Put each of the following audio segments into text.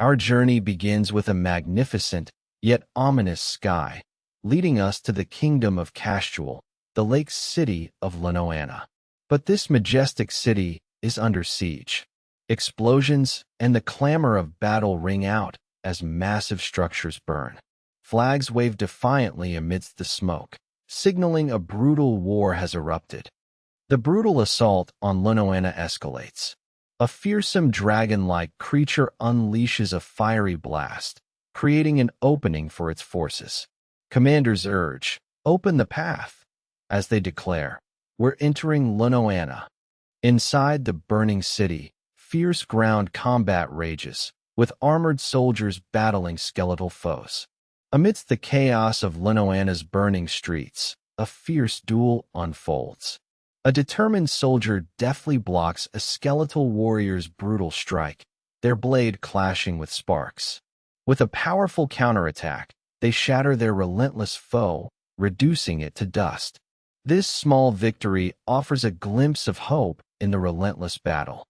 Our journey begins with a magnificent, yet ominous sky, leading us to the kingdom of Kastuul, the lake city of Lodoss. But this majestic city is under siege. Explosions and the clamor of battle ring out as massive structures burn. Flags wave defiantly amidst the smoke, signaling a brutal war has erupted. The brutal assault on Lodoss escalates. A fearsome dragon-like creature unleashes a fiery blast, creating an opening for its forces. Commanders urge, "Open the path," as they declare, "We're entering Lodoss." Inside the burning city, fierce ground combat rages, with armored soldiers battling skeletal foes. Amidst the chaos of Lodoss's burning streets, a fierce duel unfolds. A determined soldier deftly blocks a skeletal warrior's brutal strike, their blade clashing with sparks. With a powerful counterattack, they shatter their relentless foe, reducing it to dust. This small victory offers a glimpse of hope in the relentless battle.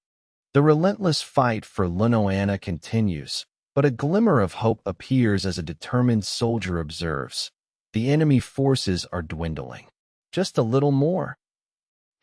The relentless fight for Lodoss continues, but a glimmer of hope appears as a determined soldier observes. The enemy forces are dwindling. Just a little more.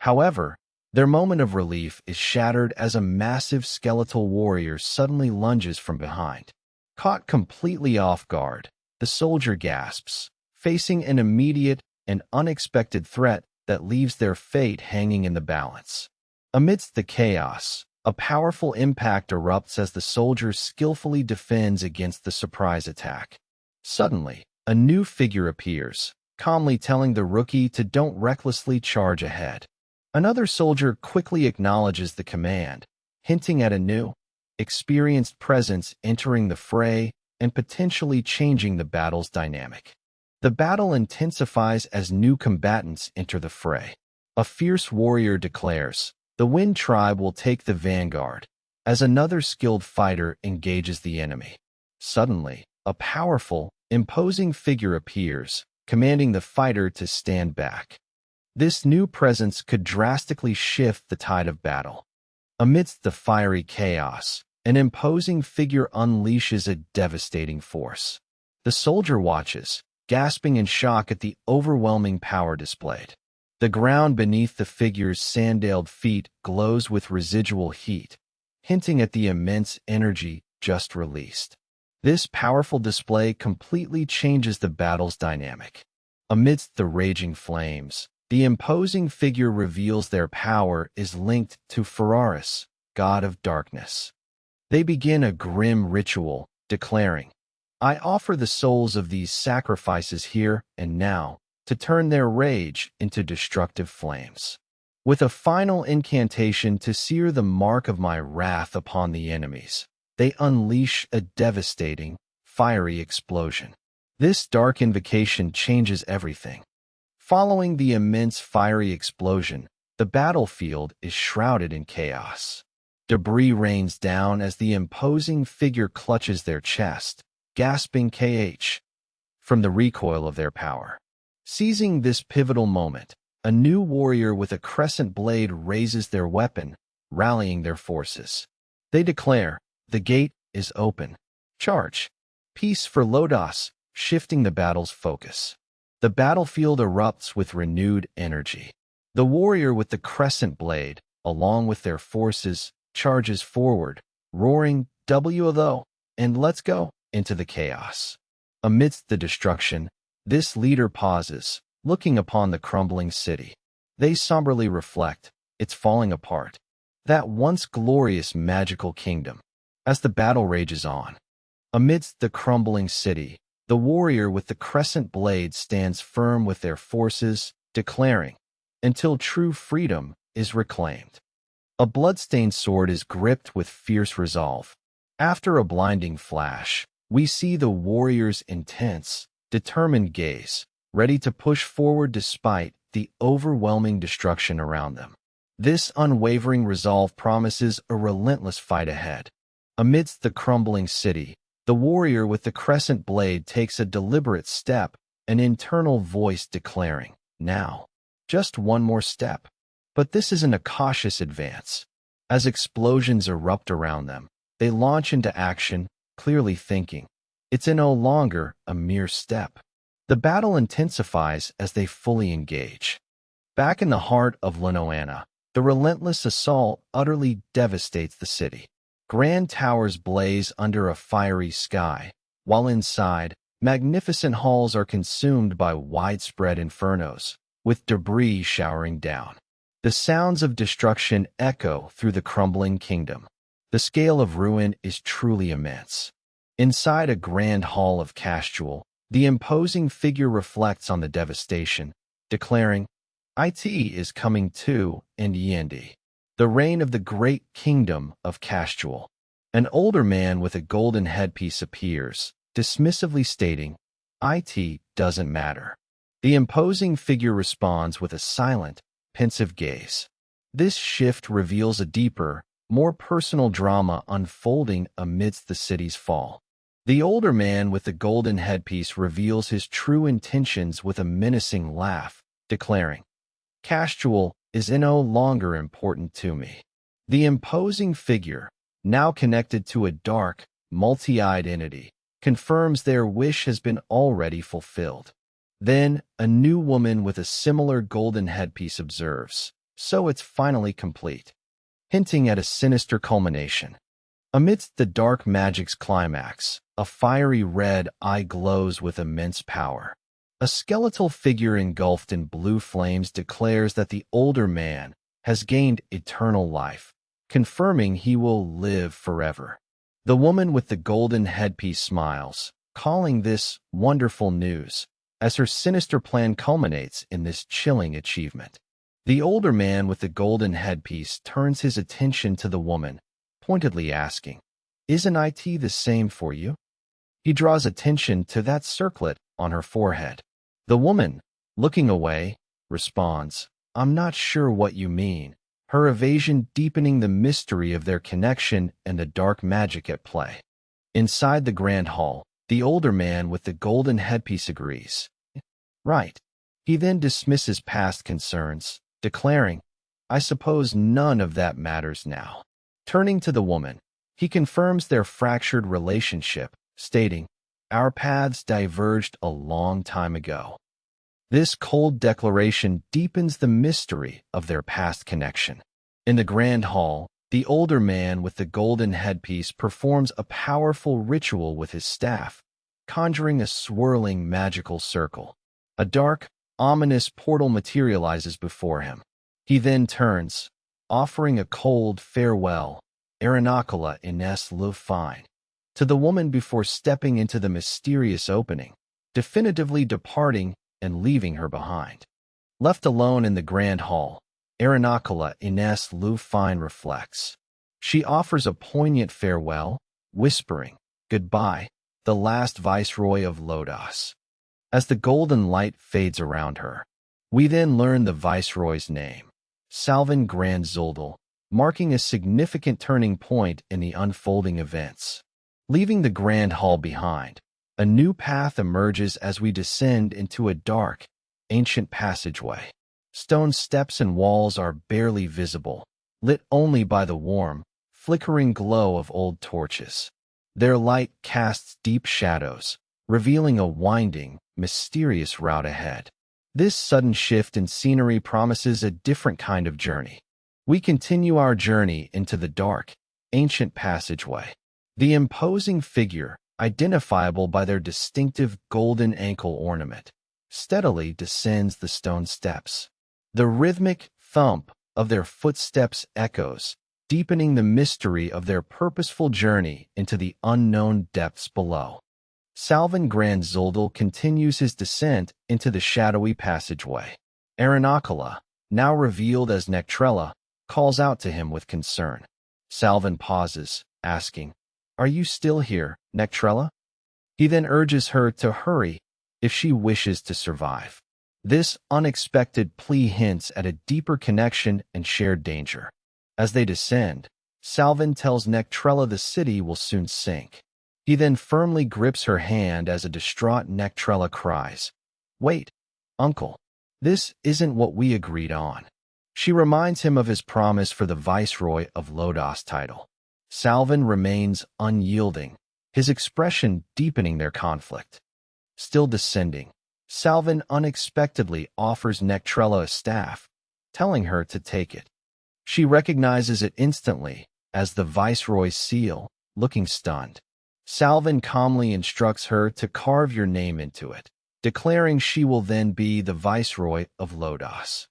However, their moment of relief is shattered as a massive skeletal warrior suddenly lunges from behind. Caught completely off guard, the soldier gasps, facing an immediate and unexpected threat that leaves their fate hanging in the balance. Amidst the chaos, a powerful impact erupts as the soldier skillfully defends against the surprise attack. Suddenly, a new figure appears, calmly telling the rookie to don't recklessly charge ahead. Another soldier quickly acknowledges the command, hinting at a new, experienced presence entering the fray and potentially changing the battle's dynamic. The battle intensifies as new combatants enter the fray. A fierce warrior declares, "The Wind Tribe will take the vanguard," as another skilled fighter engages the enemy. Suddenly, a powerful, imposing figure appears, commanding the fighter to stand back. This new presence could drastically shift the tide of battle. Amidst the fiery chaos, an imposing figure unleashes a devastating force. The soldier watches, gasping in shock at the overwhelming power displayed. The ground beneath the figure's sandaled feet glows with residual heat, hinting at the immense energy just released. This powerful display completely changes the battle's dynamic. Amidst the raging flames, the imposing figure reveals their power is linked to Ferraris, god of darkness. They begin a grim ritual, declaring, "I offer the souls of these sacrifices here and now to turn their rage into destructive flames. With a final incantation to sear the mark of my wrath upon the enemies, they unleash a devastating, fiery explosion." This dark invocation changes everything. Following the immense fiery explosion, the battlefield is shrouded in chaos. Debris rains down as the imposing figure clutches their chest, gasping KH from the recoil of their power. Seizing this pivotal moment, a new warrior with a crescent blade raises their weapon, rallying their forces. They declare, "The gate is open. Charge." Peace for Lodoss, shifting the battle's focus. The battlefield erupts with renewed energy. The warrior with the crescent blade, along with their forces, charges forward, roaring, "WLO, and let's go," into the chaos. Amidst the destruction, this leader pauses, looking upon the crumbling city. They somberly reflect, it's falling apart. That once glorious magical kingdom. As the battle rages on, amidst the crumbling city, the warrior with the crescent blade stands firm with their forces, declaring, "Until true freedom is reclaimed." A bloodstained sword is gripped with fierce resolve. After a blinding flash, we see the warrior's intense, determined gaze, ready to push forward despite the overwhelming destruction around them. This unwavering resolve promises a relentless fight ahead. Amidst the crumbling city, the warrior with the crescent blade takes a deliberate step, an internal voice declaring, "Now, just one more step." But this isn't a cautious advance. As explosions erupt around them, they launch into action, clearly thinking. It's no longer a mere step. The battle intensifies as they fully engage. Back in the heart of Lodoss, the relentless assault utterly devastates the city. Grand towers blaze under a fiery sky, while inside, magnificent halls are consumed by widespread infernos, with debris showering down. The sounds of destruction echo through the crumbling kingdom. The scale of ruin is truly immense. Inside a grand hall of Kastuul, the imposing figure reflects on the devastation, declaring, "It is coming to an end. The reign of the great kingdom of Kastuul." An older man with a golden headpiece appears, dismissively stating, "It doesn't matter." The imposing figure responds with a silent, pensive gaze. This shift reveals a deeper, more personal drama unfolding amidst the city's fall. The older man with the golden headpiece reveals his true intentions with a menacing laugh, declaring, "Kastuul is no longer important to me." The imposing figure, now connected to a dark, multi-eyed entity, confirms their wish has been already fulfilled. Then, a new woman with a similar golden headpiece observes, "So it's finally complete," hinting at a sinister culmination. Amidst the dark magic's climax, a fiery red eye glows with immense power. A skeletal figure engulfed in blue flames declares that the older man has gained eternal life, confirming he will live forever. The woman with the golden headpiece smiles, calling this wonderful news, as her sinister plan culminates in this chilling achievement. The older man with the golden headpiece turns his attention to the woman, pointedly asking, "Isn't it the same for you?" He draws attention to that circlet on her forehead. The woman, looking away, responds, "I'm not sure what you mean," her evasion deepening the mystery of their connection and the dark magic at play. Inside the grand hall, the older man with the golden headpiece agrees. "Right." He then dismisses past concerns, declaring, "I suppose none of that matters now." Turning to the woman, he confirms their fractured relationship, stating, "Our paths diverged a long time ago." This cold declaration deepens the mystery of their past connection. In the grand hall, the older man with the golden headpiece performs a powerful ritual with his staff, conjuring a swirling magical circle. A dark, ominous portal materializes before him. He then turns, offering a cold farewell, "Aranacola ines le fine," to the woman before stepping into the mysterious opening, definitively departing and leaving her behind. Left alone in the grand hall, Aranacola ines le fine reflects. She offers a poignant farewell, whispering, "Goodbye, the last viceroy of Lodoss." As the golden light fades around her, we then learn the viceroy's name, Salvan Grand Zuldal, marking a significant turning point in the unfolding events. Leaving the grand hall behind, a new path emerges as we descend into a dark, ancient passageway. Stone steps and walls are barely visible, lit only by the warm, flickering glow of old torches. Their light casts deep shadows, revealing a winding, mysterious route ahead. This sudden shift in scenery promises a different kind of journey. We continue our journey into the dark, ancient passageway. The imposing figure, identifiable by their distinctive golden ankle ornament, steadily descends the stone steps. The rhythmic thump of their footsteps echoes, deepening the mystery of their purposeful journey into the unknown depths below. Salvan Grand Zuldal continues his descent into the shadowy passageway. Aranacola, now revealed as Nectrella, calls out to him with concern. Salvan pauses, asking, "Are you still here, Nectrella?" He then urges her to hurry if she wishes to survive. This unexpected plea hints at a deeper connection and shared danger. As they descend, Salvan tells Nectrella the city will soon sink. He then firmly grips her hand as a distraught Nectrella cries, "Wait, uncle, this isn't what we agreed on." She reminds him of his promise for the Viceroy of Lodoss title. Salvan remains unyielding, his expression deepening their conflict. Still descending, Salvin unexpectedly offers Nectrella a staff, telling her to take it. She recognizes it instantly as the Viceroy's seal, looking stunned. Salvin calmly instructs her to carve your name into it, declaring she will then be the Viceroy of Lodoss.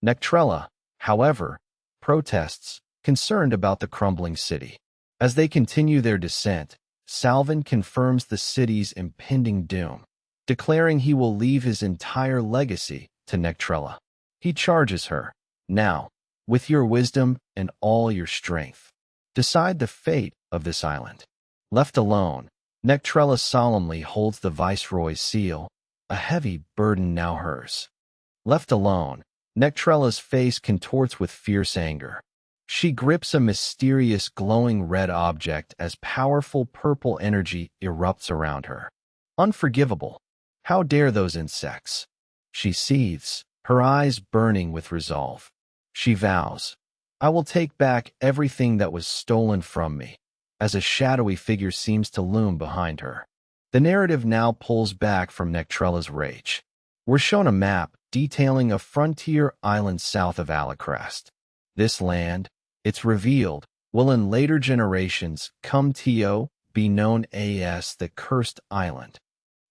Nectrella, however, protests, concerned about the crumbling city. As they continue their descent, Salvin confirms the city's impending doom, declaring he will leave his entire legacy to Nectrella. He charges her, "Now, with your wisdom and all your strength, decide the fate of this island." Left alone, Nectrella solemnly holds the Viceroy's seal, a heavy burden now hers. Left alone, Nectrella's face contorts with fierce anger. She grips a mysterious glowing red object as powerful purple energy erupts around her. Unforgivable. How dare those insects? She seethes, her eyes burning with resolve. She vows, "I will take back everything that was stolen from me," as a shadowy figure seems to loom behind her. The narrative now pulls back from Nectrella's rage. We're shown a map detailing a frontier island south of Alacrast. This land, it's revealed, will in later generations come to be known as the Cursed Island.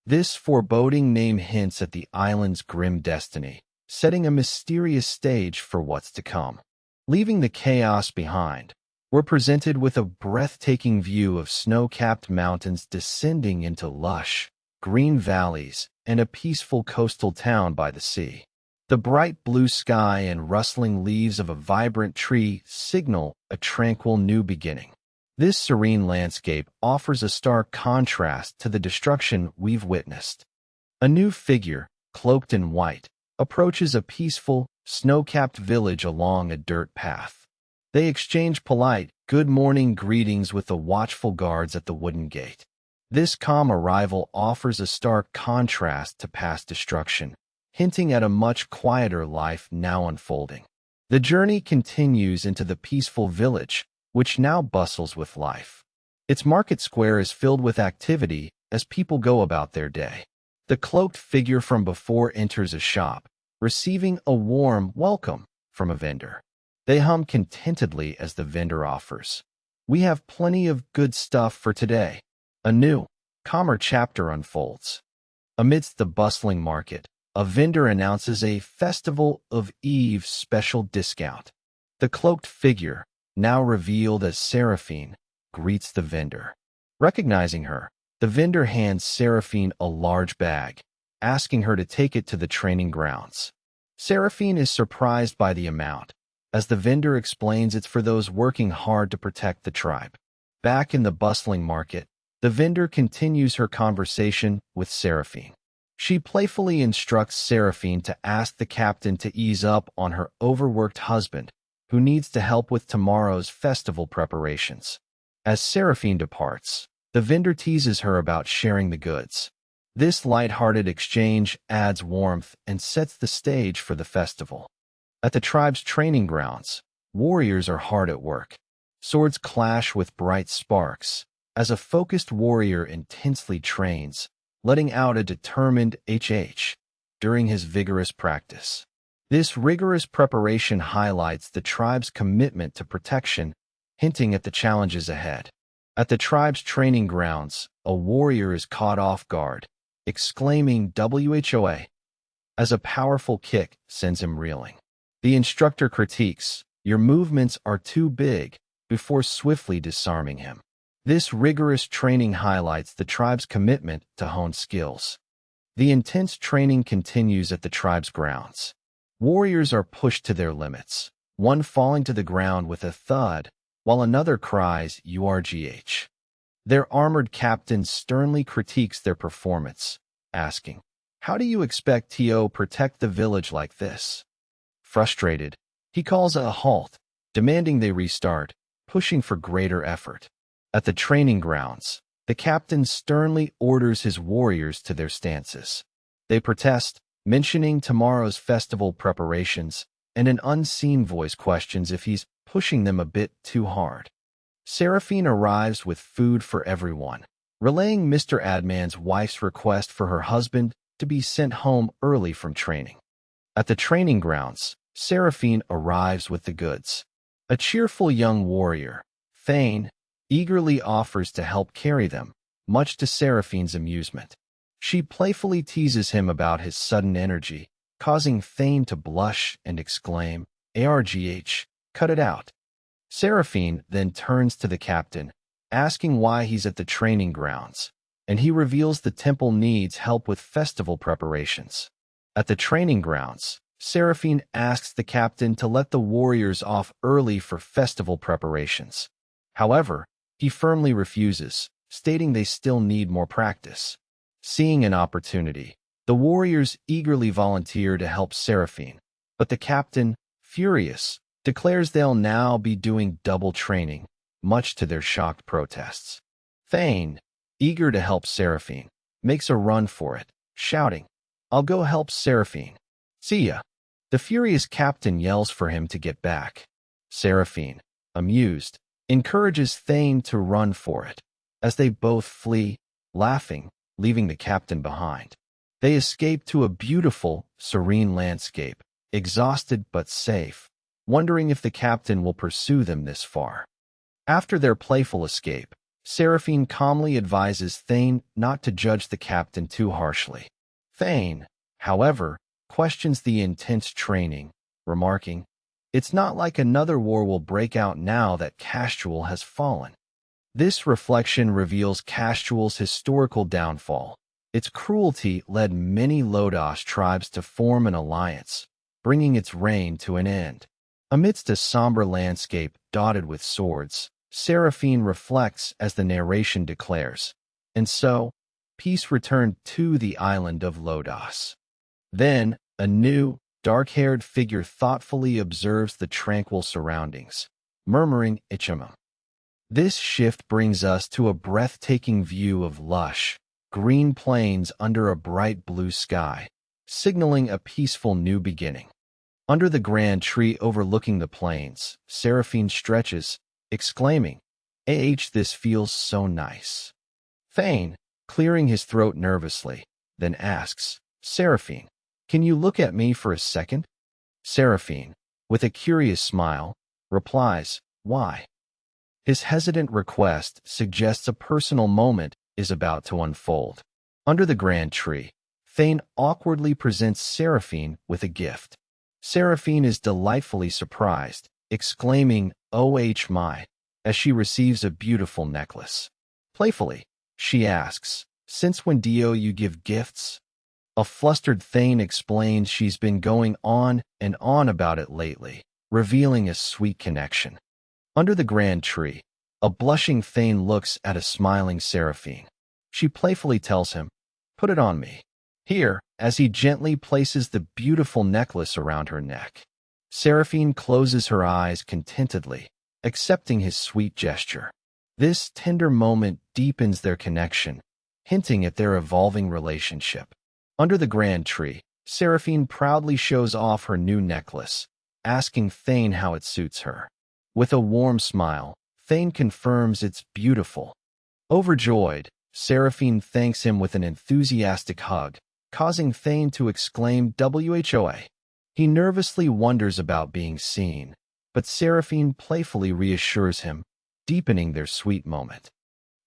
This foreboding name hints at the island's grim destiny, setting a mysterious stage for what's to come. Leaving the chaos behind, we're presented with a breathtaking view of snow-capped mountains descending into lush, green valleys and a peaceful coastal town by the sea. The bright blue sky and rustling leaves of a vibrant tree signal a tranquil new beginning. This serene landscape offers a stark contrast to the destruction we've witnessed. A new figure, cloaked in white, approaches a peaceful, snow-capped village along a dirt path. They exchange polite, good morning greetings with the watchful guards at the wooden gate. This calm arrival offers a stark contrast to past destruction, hinting at a much quieter life now unfolding. The journey continues into the peaceful village, which now bustles with life. Its market square is filled with activity as people go about their day. The cloaked figure from before enters a shop, receiving a warm welcome from a vendor. They hum contentedly as the vendor offers, "We have plenty of good stuff for today." A new, calmer chapter unfolds. Amidst the bustling market, a vendor announces a Festival of Eve special discount. The cloaked figure, now revealed as Seraphine, greets the vendor. Recognizing her, the vendor hands Seraphine a large bag, asking her to take it to the training grounds. Seraphine is surprised by the amount, as the vendor explains it's for those working hard to protect the tribe. Back in the bustling market, the vendor continues her conversation with Seraphine. She playfully instructs Seraphine to ask the captain to ease up on her overworked husband, who needs to help with tomorrow's festival preparations. As Seraphine departs, the vendor teases her about sharing the goods. This light-hearted exchange adds warmth and sets the stage for the festival. At the tribe's training grounds, warriors are hard at work. Swords clash with bright sparks, as a focused warrior intensely trains, letting out a determined HH during his vigorous practice. This rigorous preparation highlights the tribe's commitment to protection, hinting at the challenges ahead. At the tribe's training grounds, a warrior is caught off guard, exclaiming "WHOA" as a powerful kick sends him reeling. The instructor critiques, "Your movements are too big," before swiftly disarming him. This rigorous training highlights the tribe's commitment to honed skills. The intense training continues at the tribe's grounds. Warriors are pushed to their limits, one falling to the ground with a thud, while another cries "URGH." Their armored captain sternly critiques their performance, asking, "How do you expect to protect the village like this?" Frustrated, he calls a halt, demanding they restart, pushing for greater effort. At the training grounds, the captain sternly orders his warriors to their stances. They protest, mentioning tomorrow's festival preparations, and an unseen voice questions if he's pushing them a bit too hard. Seraphine arrives with food for everyone, relaying Mr. Adman's wife's request for her husband to be sent home early from training. At the training grounds, Seraphine arrives with the goods. A cheerful young warrior, Thane, eagerly offers to help carry them, much to Seraphine's amusement. She playfully teases him about his sudden energy, causing Thane to blush and exclaim, "Argh, cut it out." Seraphine then turns to the captain, asking why he's at the training grounds, and he reveals the temple needs help with festival preparations. At the training grounds, Seraphine asks the captain to let the warriors off early for festival preparations. However, he firmly refuses, stating they still need more practice. Seeing an opportunity, the warriors eagerly volunteer to help Seraphine, but the captain, furious, declares they'll now be doing double training, much to their shocked protests. Thane, eager to help Seraphine, makes a run for it, shouting, "I'll go help Seraphine. See ya." The furious captain yells for him to get back. Seraphine, amused, encourages Thane to run for it, as they both flee, laughing, leaving the captain behind. They escape to a beautiful, serene landscape, exhausted but safe, wondering if the captain will pursue them this far. After their playful escape, Seraphine calmly advises Thane not to judge the captain too harshly. Thane, however, questions the intense training, remarking, "It's not like another war will break out now that Kastuul has fallen." This reflection reveals Kastuul's historical downfall. Its cruelty led many Lodoss tribes to form an alliance, bringing its reign to an end. Amidst a somber landscape dotted with swords, Seraphine reflects as the narration declares, "And so, peace returned to the island of Lodoss." Then, a new, dark-haired figure thoughtfully observes the tranquil surroundings, murmuring Ichima. This shift brings us to a breathtaking view of lush, green plains under a bright blue sky, signaling a peaceful new beginning. Under the grand tree overlooking the plains, Seraphine stretches, exclaiming, this feels so nice." Thane, clearing his throat nervously, then asks, "Seraphine, can you look at me for a second?" Seraphine, with a curious smile, replies, "Why?" His hesitant request suggests a personal moment is about to unfold. Under the grand tree, Thane awkwardly presents Seraphine with a gift. Seraphine is delightfully surprised, exclaiming, "Oh my," as she receives a beautiful necklace. Playfully, she asks, "Since when do you give gifts?" A flustered Thane explains she's been going on and on about it lately, revealing a sweet connection. Under the grand tree, a blushing Thane looks at a smiling Seraphine. She playfully tells him, "Put it on me." Here, as he gently places the beautiful necklace around her neck. Seraphine closes her eyes contentedly, accepting his sweet gesture. This tender moment deepens their connection, hinting at their evolving relationship. Under the grand tree, Seraphine proudly shows off her new necklace, asking Thane how it suits her. With a warm smile, Thane confirms it's beautiful. Overjoyed, Seraphine thanks him with an enthusiastic hug, causing Thane to exclaim "Whoa." He nervously wonders about being seen, but Seraphine playfully reassures him, deepening their sweet moment.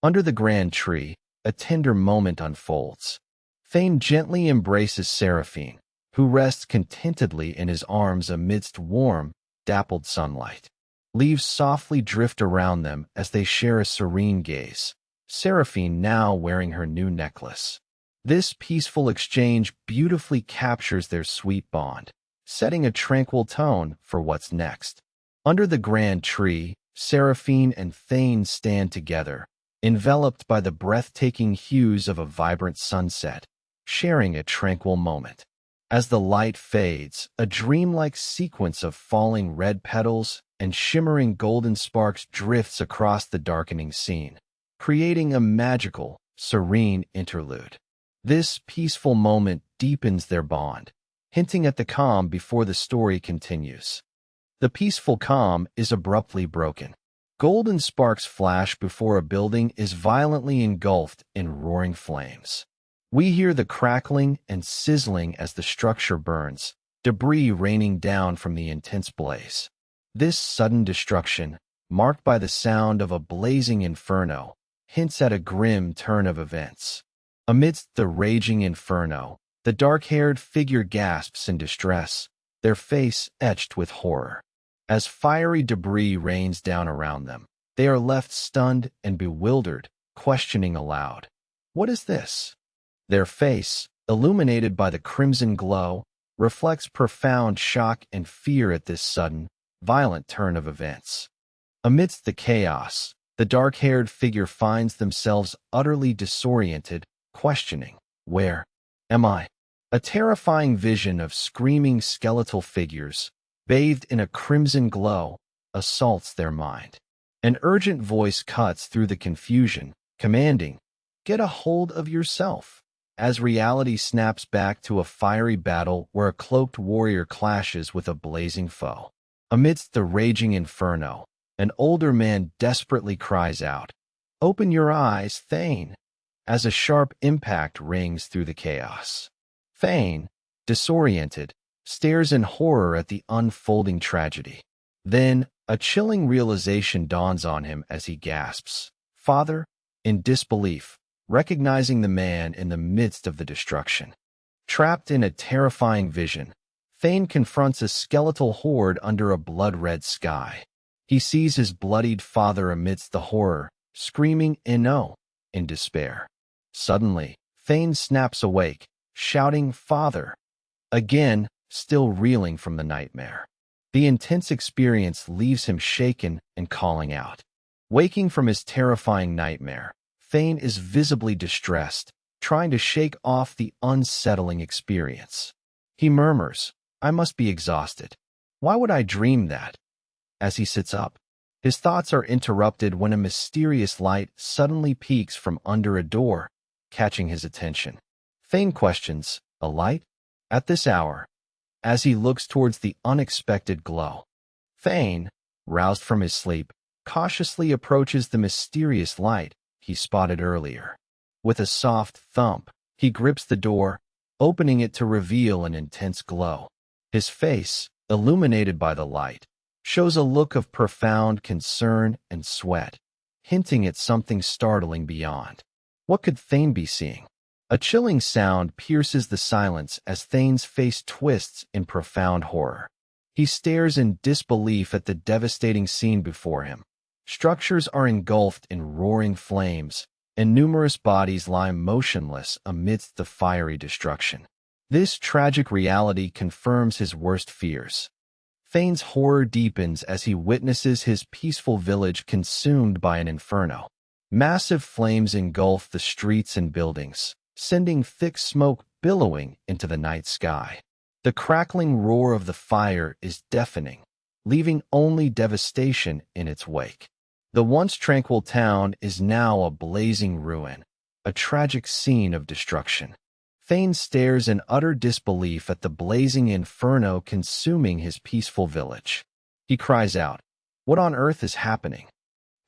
Under the grand tree, a tender moment unfolds. Thane gently embraces Seraphine, who rests contentedly in his arms amidst warm, dappled sunlight. Leaves softly drift around them as they share a serene gaze, Seraphine now wearing her new necklace. This peaceful exchange beautifully captures their sweet bond, setting a tranquil tone for what's next. Under the grand tree, Seraphine and Thane stand together, enveloped by the breathtaking hues of a vibrant sunset, sharing a tranquil moment. As the light fades, a dreamlike sequence of falling red petals and shimmering golden sparks drifts across the darkening scene, creating a magical, serene interlude. This peaceful moment deepens their bond, hinting at the calm before the story continues. The peaceful calm is abruptly broken. Golden sparks flash before a building is violently engulfed in roaring flames. We hear the crackling and sizzling as the structure burns, debris raining down from the intense blaze. This sudden destruction, marked by the sound of a blazing inferno, hints at a grim turn of events. Amidst the raging inferno, the dark-haired figure gasps in distress, their face etched with horror. As fiery debris rains down around them, they are left stunned and bewildered, questioning aloud, "What is this?" Their face, illuminated by the crimson glow, reflects profound shock and fear at this sudden, violent turn of events. Amidst the chaos, the dark-haired figure finds themselves utterly disoriented, questioning, "Where am I?" A terrifying vision of screaming skeletal figures, bathed in a crimson glow, assaults their mind. An urgent voice cuts through the confusion, commanding, "Get a hold of yourself," as reality snaps back to a fiery battle where a cloaked warrior clashes with a blazing foe. Amidst the raging inferno, an older man desperately cries out, "Open your eyes, Thane," as a sharp impact rings through the chaos. Thane, disoriented, stares in horror at the unfolding tragedy. Then, a chilling realization dawns on him as he gasps, "Father," in disbelief, recognizing the man in the midst of the destruction. Trapped in a terrifying vision, Thane confronts a skeletal horde under a blood-red sky. He sees his bloodied father amidst the horror, screaming "No!" in despair. Suddenly, Thane snaps awake, shouting, "Father!" again, still reeling from the nightmare. The intense experience leaves him shaken and calling out. Waking from his terrifying nightmare, Thane is visibly distressed, trying to shake off the unsettling experience. He murmurs, "I must be exhausted. Why would I dream that?" As he sits up, his thoughts are interrupted when a mysterious light suddenly peeks from under a door, catching his attention. Thane questions, "A light? At this hour?" as he looks towards the unexpected glow. Thane, roused from his sleep, cautiously approaches the mysterious light he spotted earlier. With a soft thump, he grips the door, opening it to reveal an intense glow. His face, illuminated by the light, shows a look of profound concern and sweat, hinting at something startling beyond. What could Thane be seeing? A chilling sound pierces the silence as Thane's face twists in profound horror. He stares in disbelief at the devastating scene before him. Structures are engulfed in roaring flames, and numerous bodies lie motionless amidst the fiery destruction. This tragic reality confirms his worst fears. Thane's horror deepens as he witnesses his peaceful village consumed by an inferno. Massive flames engulf the streets and buildings, sending thick smoke billowing into the night sky. The crackling roar of the fire is deafening, leaving only devastation in its wake. The once tranquil town is now a blazing ruin, a tragic scene of destruction. Thane stares in utter disbelief at the blazing inferno consuming his peaceful village. He cries out, "What on earth is happening?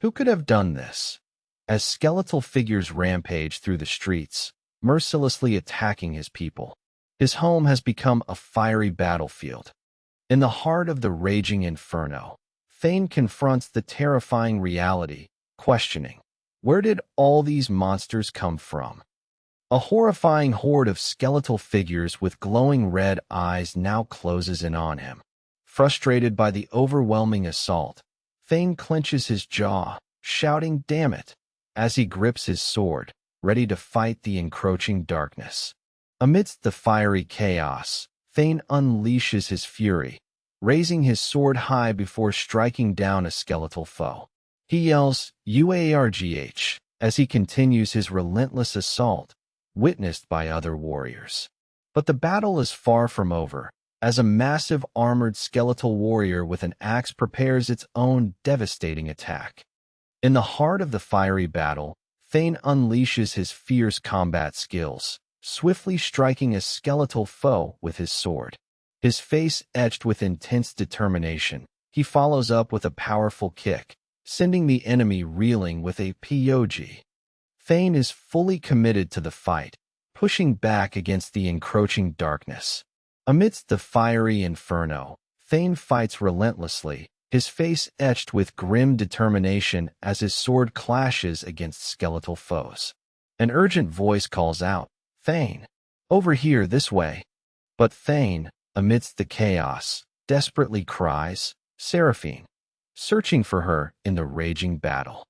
Who could have done this?" As skeletal figures rampage through the streets, mercilessly attacking his people. His home has become a fiery battlefield. In the heart of the raging inferno, Thane confronts the terrifying reality, questioning, where did all these monsters come from? A horrifying horde of skeletal figures with glowing red eyes now closes in on him. Frustrated by the overwhelming assault, Thane clenches his jaw, shouting, "Damn it," as he grips his sword, ready to fight the encroaching darkness. Amidst the fiery chaos, Thane unleashes his fury, raising his sword high before striking down a skeletal foe. He yells, "UARGH," as he continues his relentless assault, witnessed by other warriors. But the battle is far from over, as a massive armored skeletal warrior with an axe prepares its own devastating attack. In the heart of the fiery battle, Thane unleashes his fierce combat skills, swiftly striking a skeletal foe with his sword. His face etched with intense determination, he follows up with a powerful kick, sending the enemy reeling with a POG. Thane is fully committed to the fight, pushing back against the encroaching darkness. Amidst the fiery inferno, Thane fights relentlessly, his face etched with grim determination as his sword clashes against skeletal foes. An urgent voice calls out, "Thane! Over here, this way!" But Thane, amidst the chaos, desperately cries, "Seraphine!" searching for her in the raging battle.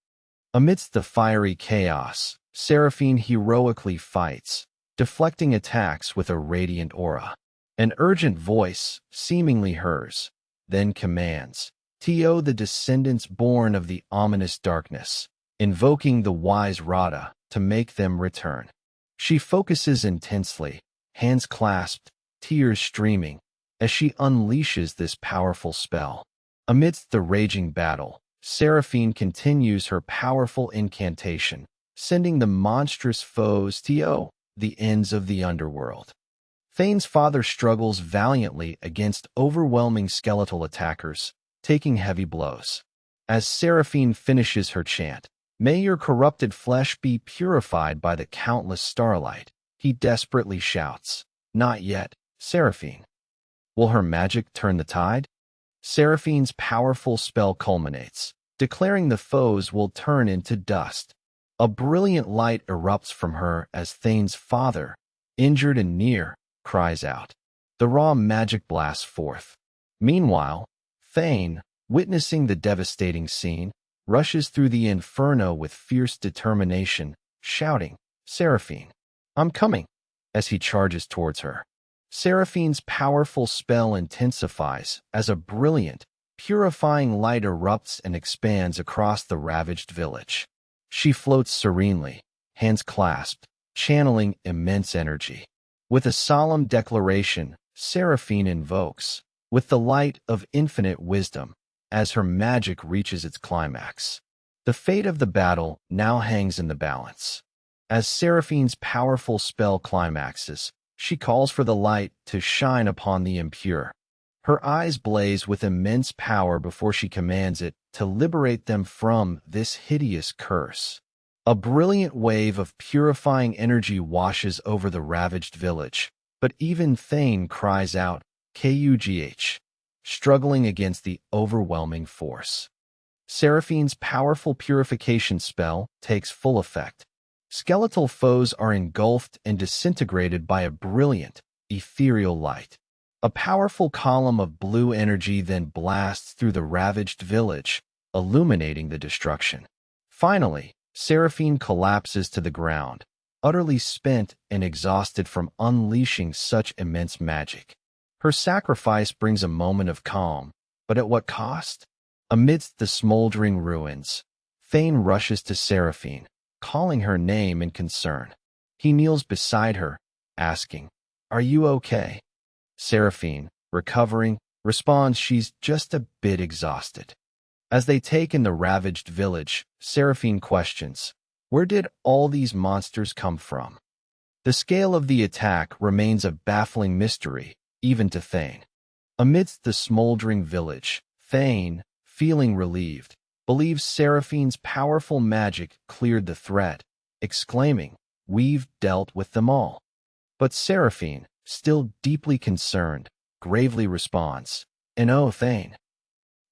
Amidst the fiery chaos, Seraphine heroically fights, deflecting attacks with a radiant aura. An urgent voice, seemingly hers, then commands, "To the descendants born of the ominous darkness," invoking the wise Radha to make them return. She focuses intensely, hands clasped, tears streaming, as she unleashes this powerful spell. Amidst the raging battle, Seraphine continues her powerful incantation, sending the monstrous foes to the ends of the underworld. Thane's father struggles valiantly against overwhelming skeletal attackers, taking heavy blows. As Seraphine finishes her chant, "May your corrupted flesh be purified by the countless starlight," he desperately shouts. Not yet, Seraphine. Will her magic turn the tide? Seraphine's powerful spell culminates, declaring the foes will turn into dust. A brilliant light erupts from her as Thane's father, injured and near, cries out. The raw magic blasts forth. Meanwhile, Thane, witnessing the devastating scene, rushes through the inferno with fierce determination, shouting, "Seraphine, I'm coming," as he charges towards her. Seraphine's powerful spell intensifies as a brilliant, purifying light erupts and expands across the ravaged village. She floats serenely, hands clasped, channeling immense energy. With a solemn declaration, Seraphine invokes, with the light of infinite wisdom, as her magic reaches its climax. The fate of the battle now hangs in the balance. As Seraphine's powerful spell climaxes, she calls for the light to shine upon the impure. Her eyes blaze with immense power before she commands it to liberate them from this hideous curse. A brilliant wave of purifying energy washes over the ravaged village, but even Thane cries out, "Kugh," struggling against the overwhelming force. Seraphine's powerful purification spell takes full effect. Skeletal foes are engulfed and disintegrated by a brilliant, ethereal light. A powerful column of blue energy then blasts through the ravaged village, illuminating the destruction. Finally, Seraphine collapses to the ground, utterly spent and exhausted from unleashing such immense magic. Her sacrifice brings a moment of calm, but at what cost? Amidst the smoldering ruins, Thane rushes to Seraphine, calling her name in concern. He kneels beside her, asking, "Are you okay?" Seraphine, recovering, responds she's just a bit exhausted. As they take in the ravaged village, Seraphine questions, "Where did all these monsters come from?" The scale of the attack remains a baffling mystery, even to Thane. Amidst the smoldering village, Thane, feeling relieved, believes Seraphine's powerful magic cleared the threat, exclaiming, "We've dealt with them all." But Seraphine, still deeply concerned, gravely responds, "And oh, Thane."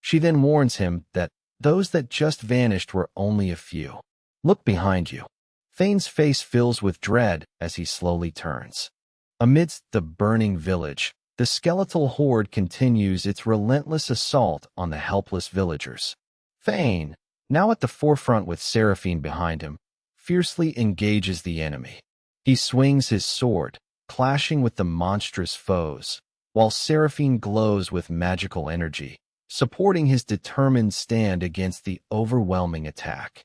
She then warns him that those that just vanished were only a few. Look behind you. Thane's face fills with dread as he slowly turns. Amidst the burning village, the skeletal horde continues its relentless assault on the helpless villagers. Thane, now at the forefront with Seraphine behind him, fiercely engages the enemy. He swings his sword, clashing with the monstrous foes, while Seraphine glows with magical energy, supporting his determined stand against the overwhelming attack.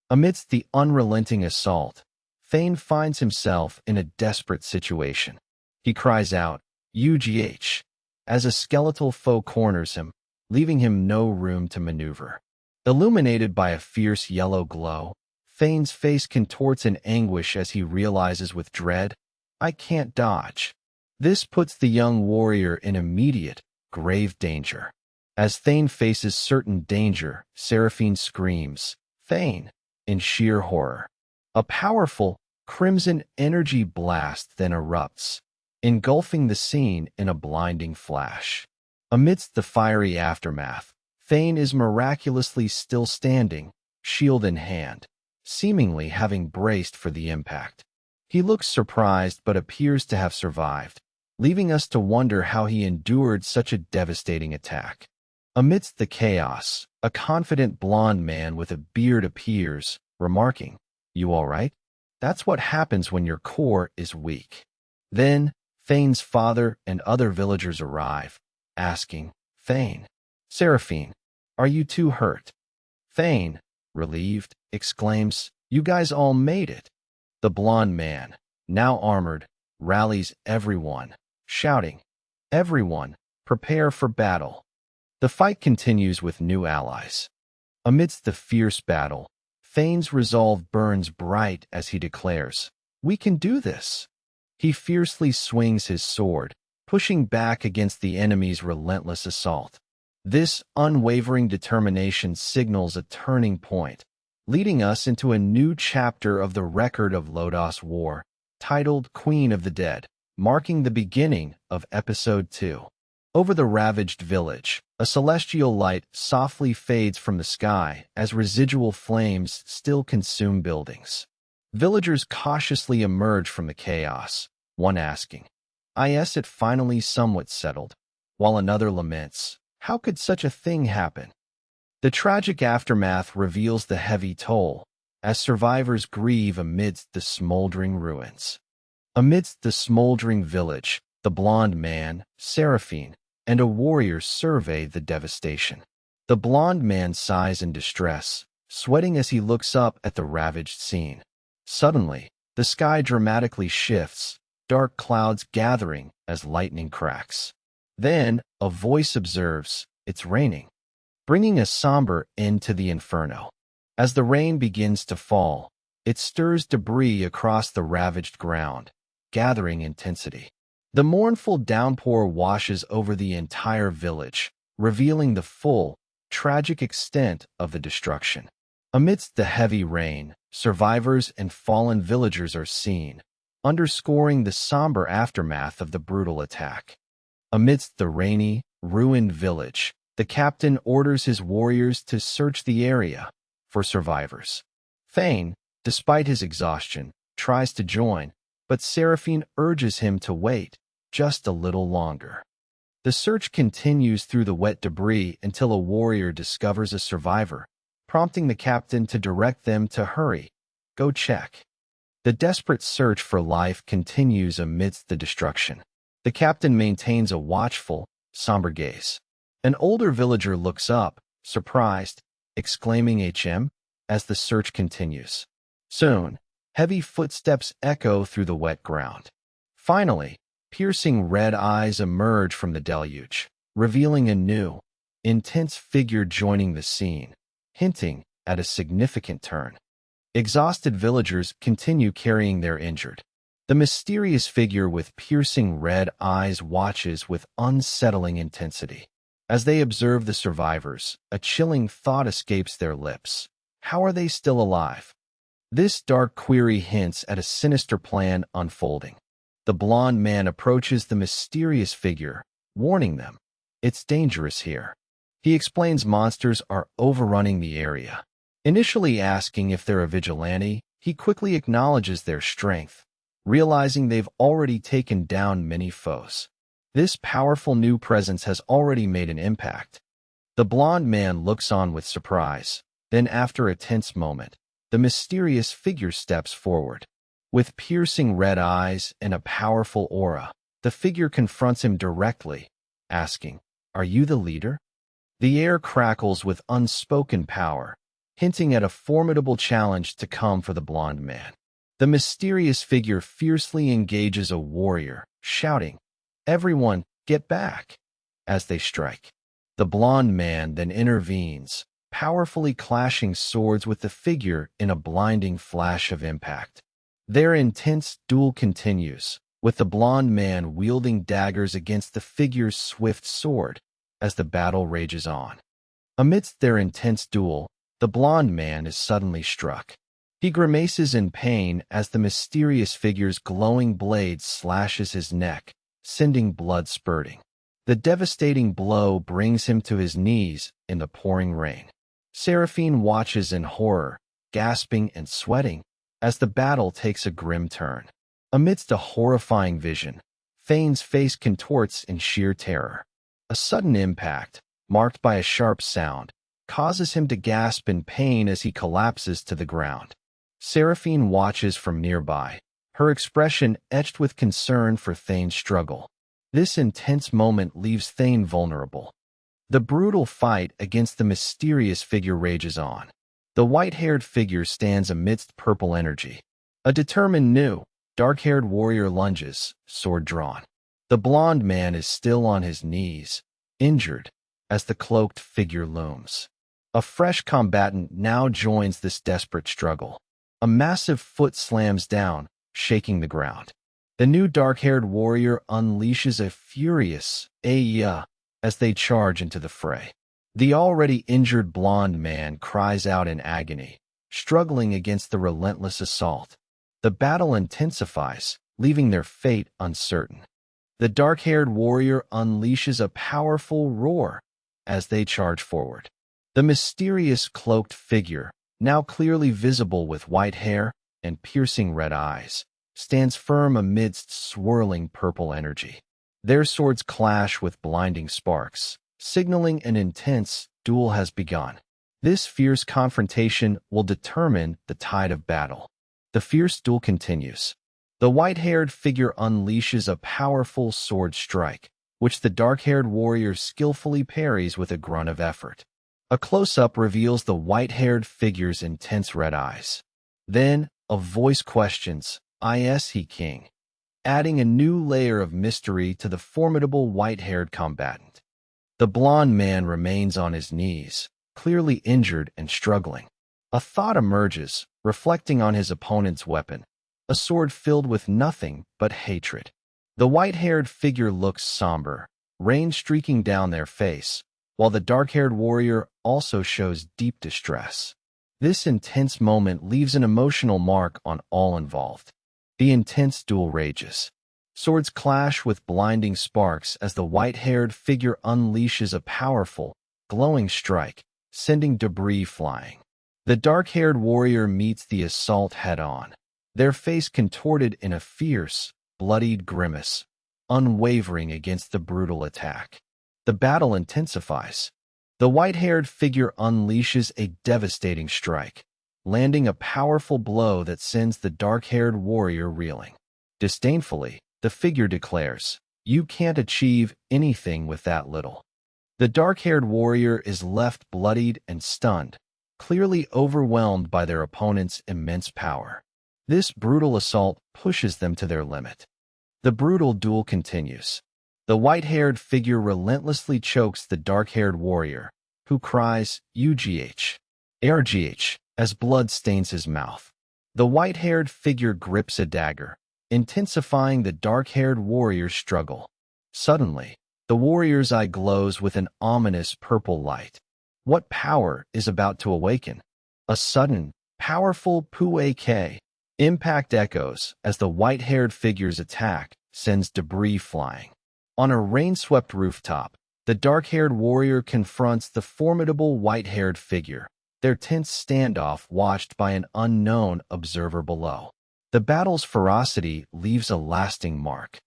Amidst the unrelenting assault, Thane finds himself in a desperate situation. He cries out, "UGH," as a skeletal foe corners him, leaving him no room to maneuver. Illuminated by a fierce yellow glow, Thane's face contorts in anguish as he realizes with dread, "I can't dodge." This puts the young warrior in immediate, grave danger. As Thane faces certain danger, Seraphine screams, "Thane!" in sheer horror. A powerful, crimson energy blast then erupts, engulfing the scene in a blinding flash. Amidst the fiery aftermath, Thane is miraculously still standing, shield in hand, seemingly having braced for the impact. He looks surprised but appears to have survived, leaving us to wonder how he endured such a devastating attack. Amidst the chaos, a confident blond man with a beard appears, remarking, "You all right? That's what happens when your core is weak." Then, Thane's father and other villagers arrive, asking, "Thane, Seraphine, are you too hurt?" Thane, relieved, exclaims, "You guys all made it." The blond man, now armored, rallies everyone, shouting, "Everyone, prepare for battle." The fight continues with new allies. Amidst the fierce battle, Thane's resolve burns bright as he declares, "We can do this." He fiercely swings his sword, pushing back against the enemy's relentless assault. This unwavering determination signals a turning point, leading us into a new chapter of the record of Lodoss War, titled Queen of the Dead, marking the beginning of Episode 2. Over the ravaged village, a celestial light softly fades from the sky as residual flames still consume buildings. Villagers cautiously emerge from the chaos, one asking, "Is it finally somewhat settled?" while another laments, "How could such a thing happen?" The tragic aftermath reveals the heavy toll, as survivors grieve amidst the smoldering ruins. Amidst the smoldering village, the blond man, Seraphine, and a warrior survey the devastation. The blond man sighs in distress, sweating as he looks up at the ravaged scene. Suddenly, the sky dramatically shifts, dark clouds gathering as lightning cracks. Then, a voice observes, "It's raining," bringing a somber end to the inferno. As the rain begins to fall, it stirs debris across the ravaged ground, gathering intensity. The mournful downpour washes over the entire village, revealing the full, tragic extent of the destruction. Amidst the heavy rain, survivors and fallen villagers are seen, underscoring the somber aftermath of the brutal attack. Amidst the rainy, ruined village, the captain orders his warriors to search the area for survivors. Thane, despite his exhaustion, tries to join, but Seraphine urges him to wait just a little longer. The search continues through the wet debris until a warrior discovers a survivor, prompting the captain to direct them to hurry, go check. The desperate search for life continues amidst the destruction. The captain maintains a watchful, somber gaze. An older villager looks up, surprised, exclaiming "HM?" as the search continues. Soon, heavy footsteps echo through the wet ground. Finally, piercing red eyes emerge from the deluge, revealing a new, intense figure joining the scene, hinting at a significant turn. Exhausted villagers continue carrying their injured. The mysterious figure with piercing red eyes watches with unsettling intensity. As they observe the survivors, a chilling thought escapes their lips. How are they still alive? This dark query hints at a sinister plan unfolding. The blond man approaches the mysterious figure, warning them, "It's dangerous here." He explains monsters are overrunning the area. Initially asking if they're a vigilante, he quickly acknowledges their strength, realizing they've already taken down many foes. This powerful new presence has already made an impact. The blond man looks on with surprise. Then, after a tense moment, the mysterious figure steps forward. With piercing red eyes and a powerful aura, the figure confronts him directly, asking, "Are you the leader?" The air crackles with unspoken power, hinting at a formidable challenge to come for the blond man. The mysterious figure fiercely engages a warrior, shouting, "Everyone, get back!" as they strike. The blond man then intervenes, powerfully clashing swords with the figure in a blinding flash of impact. Their intense duel continues, with the blond man wielding daggers against the figure's swift sword, as the battle rages on. Amidst their intense duel, the blond man is suddenly struck. He grimaces in pain as the mysterious figure's glowing blade slashes his neck, sending blood spurting. The devastating blow brings him to his knees in the pouring rain. Seraphine watches in horror, gasping and sweating, as the battle takes a grim turn. Amidst a horrifying vision, Thane's face contorts in sheer terror. A sudden impact, marked by a sharp sound, causes him to gasp in pain as he collapses to the ground. Seraphine watches from nearby, her expression etched with concern for Thane's struggle. This intense moment leaves Thane vulnerable. The brutal fight against the mysterious figure rages on. The white-haired figure stands amidst purple energy. A determined new, dark-haired warrior lunges, sword drawn. The blond man is still on his knees, injured, as the cloaked figure looms. A fresh combatant now joins this desperate struggle. A massive foot slams down, shaking the ground. The new dark-haired warrior unleashes a furious "Ayya" as they charge into the fray. The already injured blond man cries out in agony, struggling against the relentless assault. The battle intensifies, leaving their fate uncertain. The dark-haired warrior unleashes a powerful roar as they charge forward. The mysterious cloaked figure, now clearly visible with white hair and piercing red eyes, stands firm amidst swirling purple energy. Their swords clash with blinding sparks, signaling an intense duel has begun. This fierce confrontation will determine the tide of battle. The fierce duel continues. The white-haired figure unleashes a powerful sword strike, which the dark-haired warrior skillfully parries with a grunt of effort. A close-up reveals the white-haired figure's intense red eyes. Then, a voice questions, "Is he king?" adding a new layer of mystery to the formidable white-haired combatant. The blond man remains on his knees, clearly injured and struggling. A thought emerges, reflecting on his opponent's weapon, a sword filled with nothing but hatred. The white-haired figure looks somber, rain streaking down their face, while the dark-haired warrior also shows deep distress. This intense moment leaves an emotional mark on all involved. The intense duel rages. Swords clash with blinding sparks as the white-haired figure unleashes a powerful, glowing strike, sending debris flying. The dark-haired warrior meets the assault head-on, their face contorted in a fierce, bloodied grimace, unwavering against the brutal attack. The battle intensifies. The white-haired figure unleashes a devastating strike, landing a powerful blow that sends the dark-haired warrior reeling. Disdainfully, the figure declares, "You can't achieve anything with that little." The dark-haired warrior is left bloodied and stunned, clearly overwhelmed by their opponent's immense power. This brutal assault pushes them to their limit. The brutal duel continues. The white-haired figure relentlessly chokes the dark-haired warrior, who cries, "UGH, RGH," as blood stains his mouth. The white-haired figure grips a dagger, intensifying the dark-haired warrior's struggle. Suddenly, the warrior's eye glows with an ominous purple light. What power is about to awaken? A sudden, powerful Puak impact echoes as the white-haired figure's attack sends debris flying. On a rain-swept rooftop, the dark-haired warrior confronts the formidable white-haired figure, their tense standoff watched by an unknown observer below. The battle's ferocity leaves a lasting mark.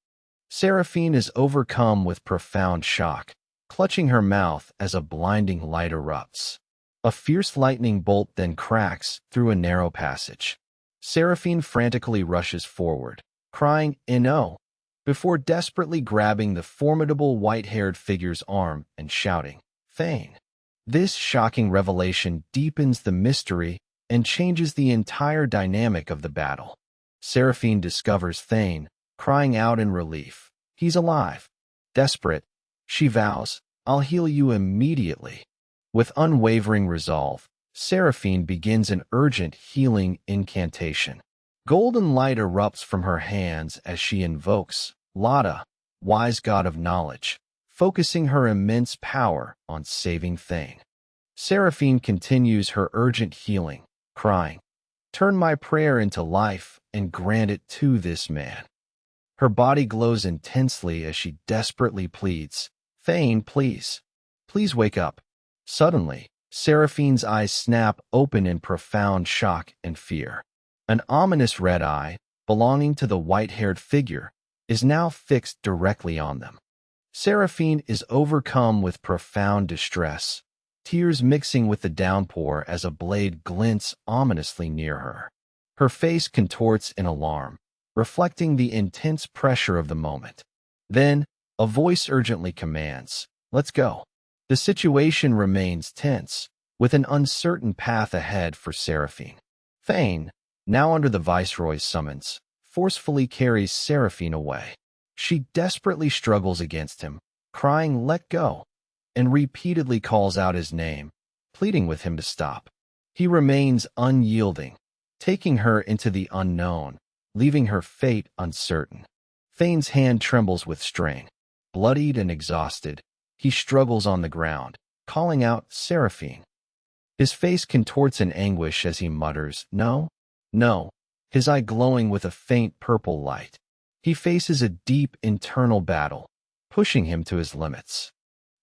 Seraphine is overcome with profound shock, clutching her mouth as a blinding light erupts. A fierce lightning bolt then cracks through a narrow passage. Seraphine frantically rushes forward, crying, "No!" before desperately grabbing the formidable white-haired figure's arm and shouting, "Thane!" This shocking revelation deepens the mystery and changes the entire dynamic of the battle. Seraphine discovers Thane, crying out in relief. He's alive. Desperate, she vows, "I'll heal you immediately." With unwavering resolve, Seraphine begins an urgent healing incantation. Golden light erupts from her hands as she invokes, "Lodoss, wise god of knowledge, focusing her immense power on saving Thane. Seraphine continues her urgent healing, crying, "Turn my prayer into life and grant it to this man." Her body glows intensely as she desperately pleads, "Thane, please. Please wake up." Suddenly, Seraphine's eyes snap open in profound shock and fear. An ominous red eye, belonging to the white-haired figure, is now fixed directly on them. Seraphine is overcome with profound distress, tears mixing with the downpour as a blade glints ominously near her. Her face contorts in alarm, reflecting the intense pressure of the moment. Then, a voice urgently commands, "Let's go." The situation remains tense, with an uncertain path ahead for Seraphine. Thane, now under the Viceroy's summons, forcefully carries Seraphine away. She desperately struggles against him, crying, "Let go," and repeatedly calls out his name, pleading with him to stop. He remains unyielding, taking her into the unknown, leaving her fate uncertain. Thane's hand trembles with strain. Bloodied and exhausted, he struggles on the ground, calling out, "Seraphine." His face contorts in anguish as he mutters, "No, no," his eye glowing with a faint purple light. He faces a deep internal battle, pushing him to his limits.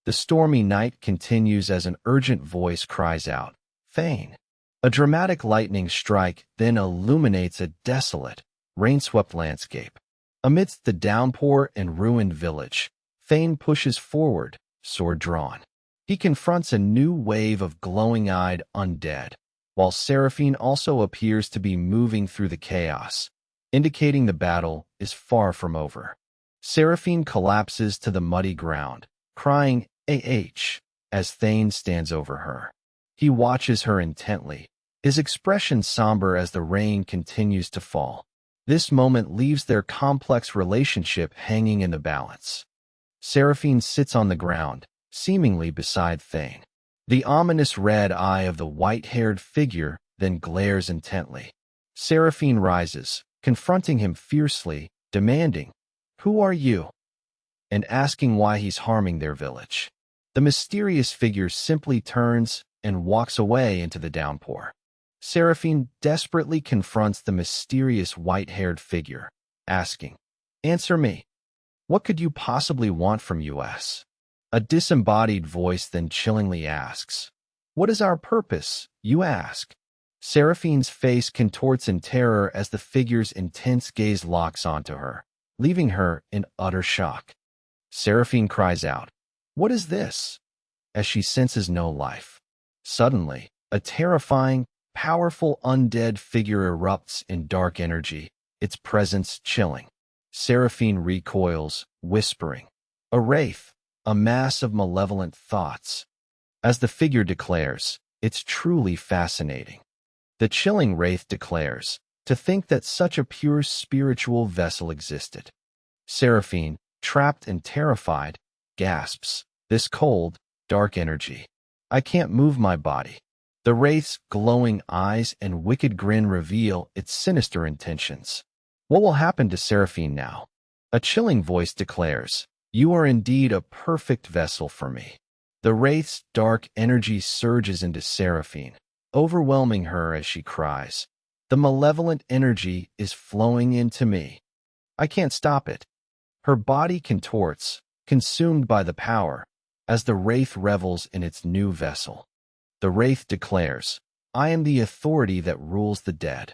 The stormy night continues as an urgent voice cries out, "Thane." A dramatic lightning strike then illuminates a desolate, rain-swept landscape. Amidst the downpour and ruined village, Thane pushes forward, sword drawn. He confronts a new wave of glowing-eyed undead, while Seraphine also appears to be moving through the chaos, indicating the battle is far from over. Seraphine collapses to the muddy ground, crying, "Ah," as Thane stands over her. He watches her intently, his expression somber as the rain continues to fall. This moment leaves their complex relationship hanging in the balance. Seraphine sits on the ground, seemingly beside Thane. The ominous red eye of the white-haired figure then glares intently. Seraphine rises, confronting him fiercely, demanding, "Who are you?" and asking why he's harming their village. The mysterious figure simply turns and walks away into the downpour. Seraphine desperately confronts the mysterious white-haired figure, asking, "Answer me. What could you possibly want from us?" A disembodied voice then chillingly asks, "What is our purpose, you ask?" Seraphine's face contorts in terror as the figure's intense gaze locks onto her, leaving her in utter shock. Seraphine cries out, "What is this?" as she senses no life. Suddenly, a terrifying, powerful undead figure erupts in dark energy, its presence chilling. Seraphine recoils, whispering, "A wraith, a mass of malevolent thoughts." As the figure declares, "It's truly fascinating." The chilling wraith declares, "To think that such a pure spiritual vessel existed." Seraphine, trapped and terrified, gasps, "This cold, dark energy. I can't move my body." The wraith's glowing eyes and wicked grin reveal its sinister intentions. What will happen to Seraphine now? A chilling voice declares, "You are indeed a perfect vessel for me." The wraith's dark energy surges into Seraphine, overwhelming her as she cries, "The malevolent energy is flowing into me. I can't stop it." Her body contorts, consumed by the power, as the wraith revels in its new vessel. The wraith declares, "I am the authority that rules the dead."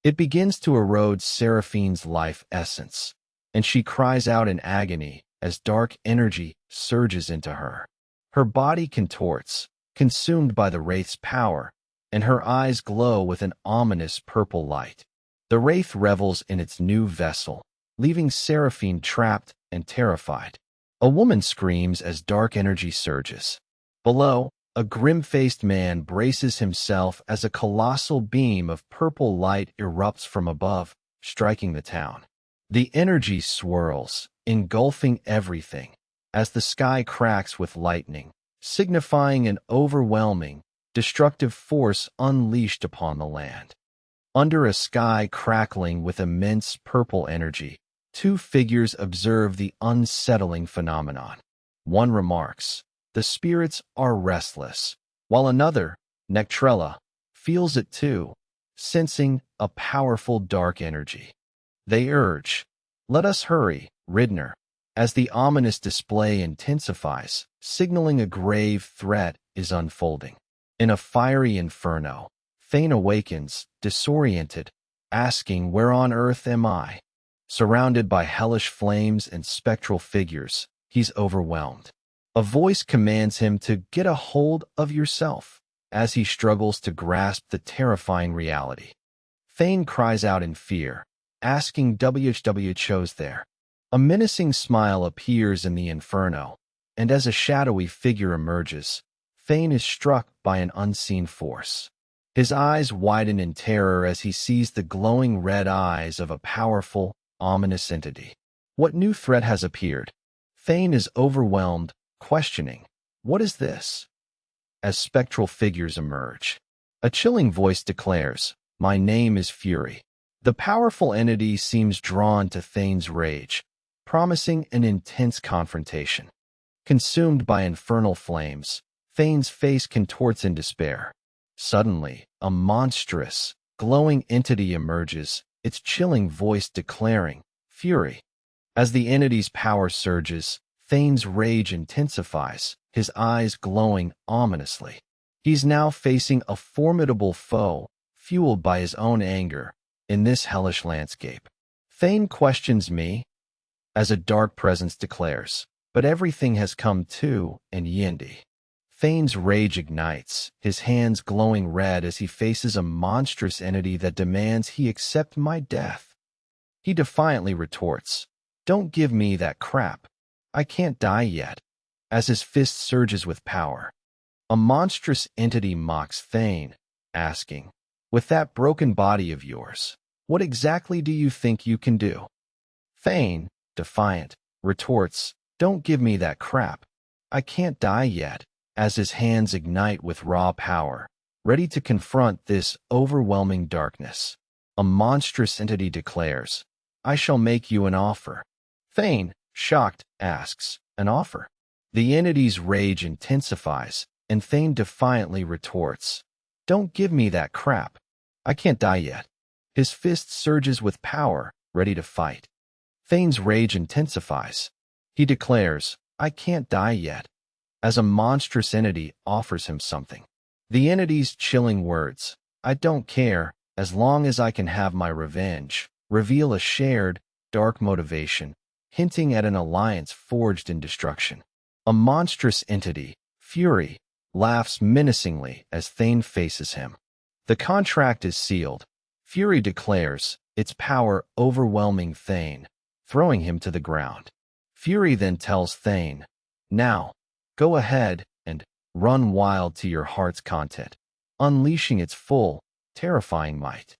It begins to erode Seraphine's life essence, and she cries out in agony as dark energy surges into her. Her body contorts, consumed by the wraith's power, and her eyes glow with an ominous purple light. The wraith revels in its new vessel, leaving Seraphine trapped and terrified. A woman screams as dark energy surges. Below, a grim-faced man braces himself as a colossal beam of purple light erupts from above, striking the town. The energy swirls, engulfing everything, as the sky cracks with lightning, signifying an overwhelming, destructive force unleashed upon the land. Under a sky crackling with immense purple energy, two figures observe the unsettling phenomenon. One remarks, "The spirits are restless," while another, Nectrella, feels it too, sensing a powerful dark energy. They urge, "Let us hurry, Ridner," as the ominous display intensifies, signaling a grave threat is unfolding. In a fiery inferno, Thane awakens, disoriented, asking, "Where on earth am I?" Surrounded by hellish flames and spectral figures, he's overwhelmed. A voice commands him to get a hold of yourself as he struggles to grasp the terrifying reality. Thane cries out in fear, asking "WHW chose there." A menacing smile appears in the inferno, and as a shadowy figure emerges, Thane is struck by an unseen force. His eyes widen in terror as he sees the glowing red eyes of a powerful, ominous entity. What new threat has appeared? Thane is overwhelmed, questioning, "What is this?" As spectral figures emerge, a chilling voice declares, "My name is Fury." The powerful entity seems drawn to Thane's rage, promising an intense confrontation. Consumed by infernal flames, Thane's face contorts in despair. Suddenly, a monstrous, glowing entity emerges, its chilling voice declaring, "Fury." As the entity's power surges, Thane's rage intensifies, his eyes glowing ominously. He's now facing a formidable foe, fueled by his own anger, in this hellish landscape. Thane questions me, as a dark presence declares, "But everything has come to an end." Thane's rage ignites, his hands glowing red as he faces a monstrous entity that demands he accept my death. He defiantly retorts, "Don't give me that crap. I can't die yet," as his fist surges with power. A monstrous entity mocks Thane, asking, "With that broken body of yours, what exactly do you think you can do?" Thane, defiant, retorts, "Don't give me that crap. I can't die yet," as his hands ignite with raw power, ready to confront this overwhelming darkness. A monstrous entity declares, "I shall make you an offer." Thane, shocked, asks, "An offer?" The entity's rage intensifies, and Thane defiantly retorts, "Don't give me that crap. I can't die yet." His fist surges with power, ready to fight. Thane's rage intensifies. He declares, "I can't die yet," as a monstrous entity offers him something. The entity's chilling words, "I don't care, as long as I can have my revenge," reveal a shared, dark motivation, hinting at an alliance forged in destruction. A monstrous entity, Fury, laughs menacingly as Thane faces him. The contract is sealed. Fury declares, its power overwhelming Thane, throwing him to the ground. Fury then tells Thane, "Now, go ahead and run wild to your heart's content," unleashing its full, terrifying might.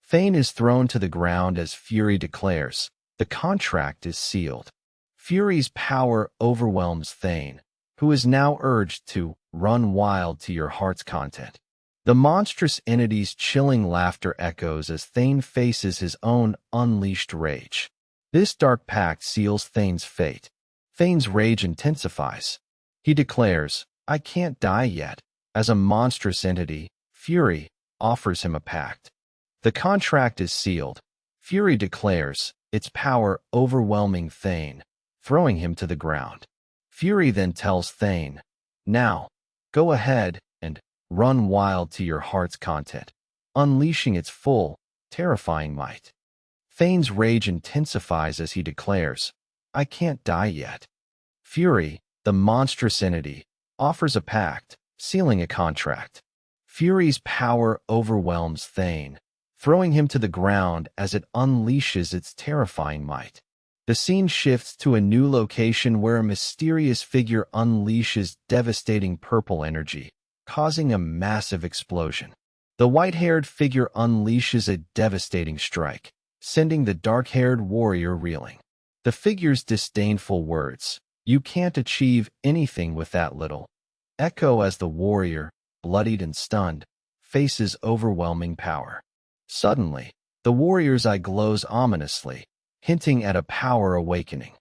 Thane is thrown to the ground as Fury declares, the contract is sealed. Fury's power overwhelms Thane, who is now urged to run wild to your heart's content. The monstrous entity's chilling laughter echoes as Thane faces his own unleashed rage. This dark pact seals Thane's fate. Thane's rage intensifies. He declares, "I can't die yet," as a monstrous entity, Fury, offers him a pact. The contract is sealed. Fury declares, its power overwhelming Thane, throwing him to the ground. Fury then tells Thane, "Now, go ahead and run wild to your heart's content," unleashing its full, terrifying might. Thane's rage intensifies as he declares, "I can't die yet." Fury, the monstrous entity, offers a pact, sealing a contract. Fury's power overwhelms Thane, throwing him to the ground as it unleashes its terrifying might. The scene shifts to a new location where a mysterious figure unleashes devastating purple energy, causing a massive explosion. The white-haired figure unleashes a devastating strike, sending the dark-haired warrior reeling. The figure's disdainful words, "You can't achieve anything with that little," echo as the warrior, bloodied and stunned, faces overwhelming power. Suddenly, the warrior's eye glows ominously, hinting at a power awakening.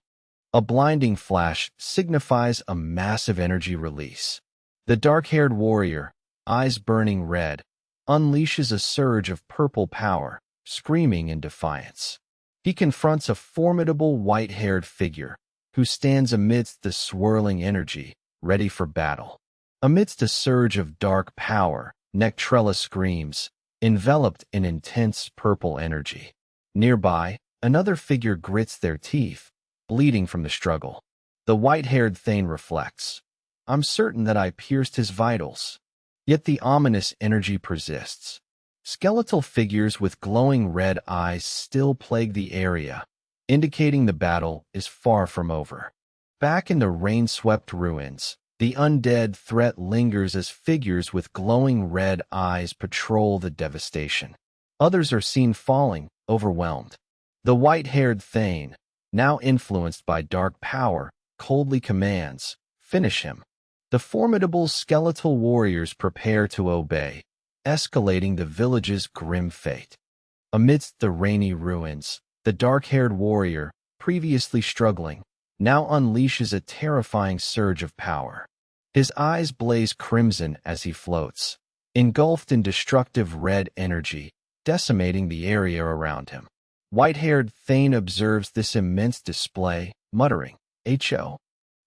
A blinding flash signifies a massive energy release. The dark-haired warrior, eyes burning red, unleashes a surge of purple power, screaming in defiance. He confronts a formidable white-haired figure who stands amidst the swirling energy, ready for battle. Amidst a surge of dark power, Nectrella screams, enveloped in intense purple energy. Nearby, another figure grits their teeth, bleeding from the struggle. The white-haired Thane reflects, "I'm certain that I pierced his vitals." Yet the ominous energy persists. Skeletal figures with glowing red eyes still plague the area, indicating the battle is far from over. Back in the rain-swept ruins, the undead threat lingers as figures with glowing red eyes patrol the devastation. Others are seen falling, overwhelmed. The white-haired Thane, now influenced by dark power, coldly commands, "Finish him." The formidable skeletal warriors prepare to obey, escalating the village's grim fate. Amidst the rainy ruins, the dark-haired warrior, previously struggling, now unleashes a terrifying surge of power. His eyes blaze crimson as he floats, engulfed in destructive red energy, decimating the area around him. White-haired Thane observes this immense display, muttering, "Ho!"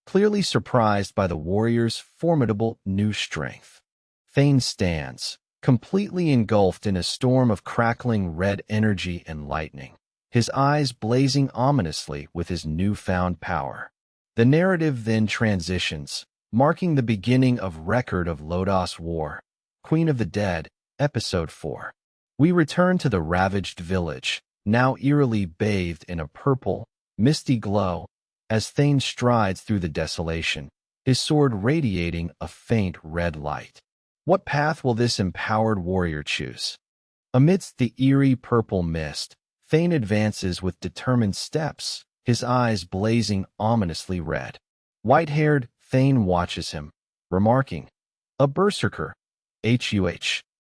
clearly surprised by the warrior's formidable new strength. Thane stands, completely engulfed in a storm of crackling red energy and lightning, his eyes blazing ominously with his newfound power. The narrative then transitions, marking the beginning of Record of Lodoss War, Queen of the Dead, Episode 4. We return to the ravaged village, now eerily bathed in a purple, misty glow, as Thane strides through the desolation, his sword radiating a faint red light. What path will this empowered warrior choose? Amidst the eerie purple mist, Thane advances with determined steps, his eyes blazing ominously red. White-haired Thane watches him, remarking, "A berserker,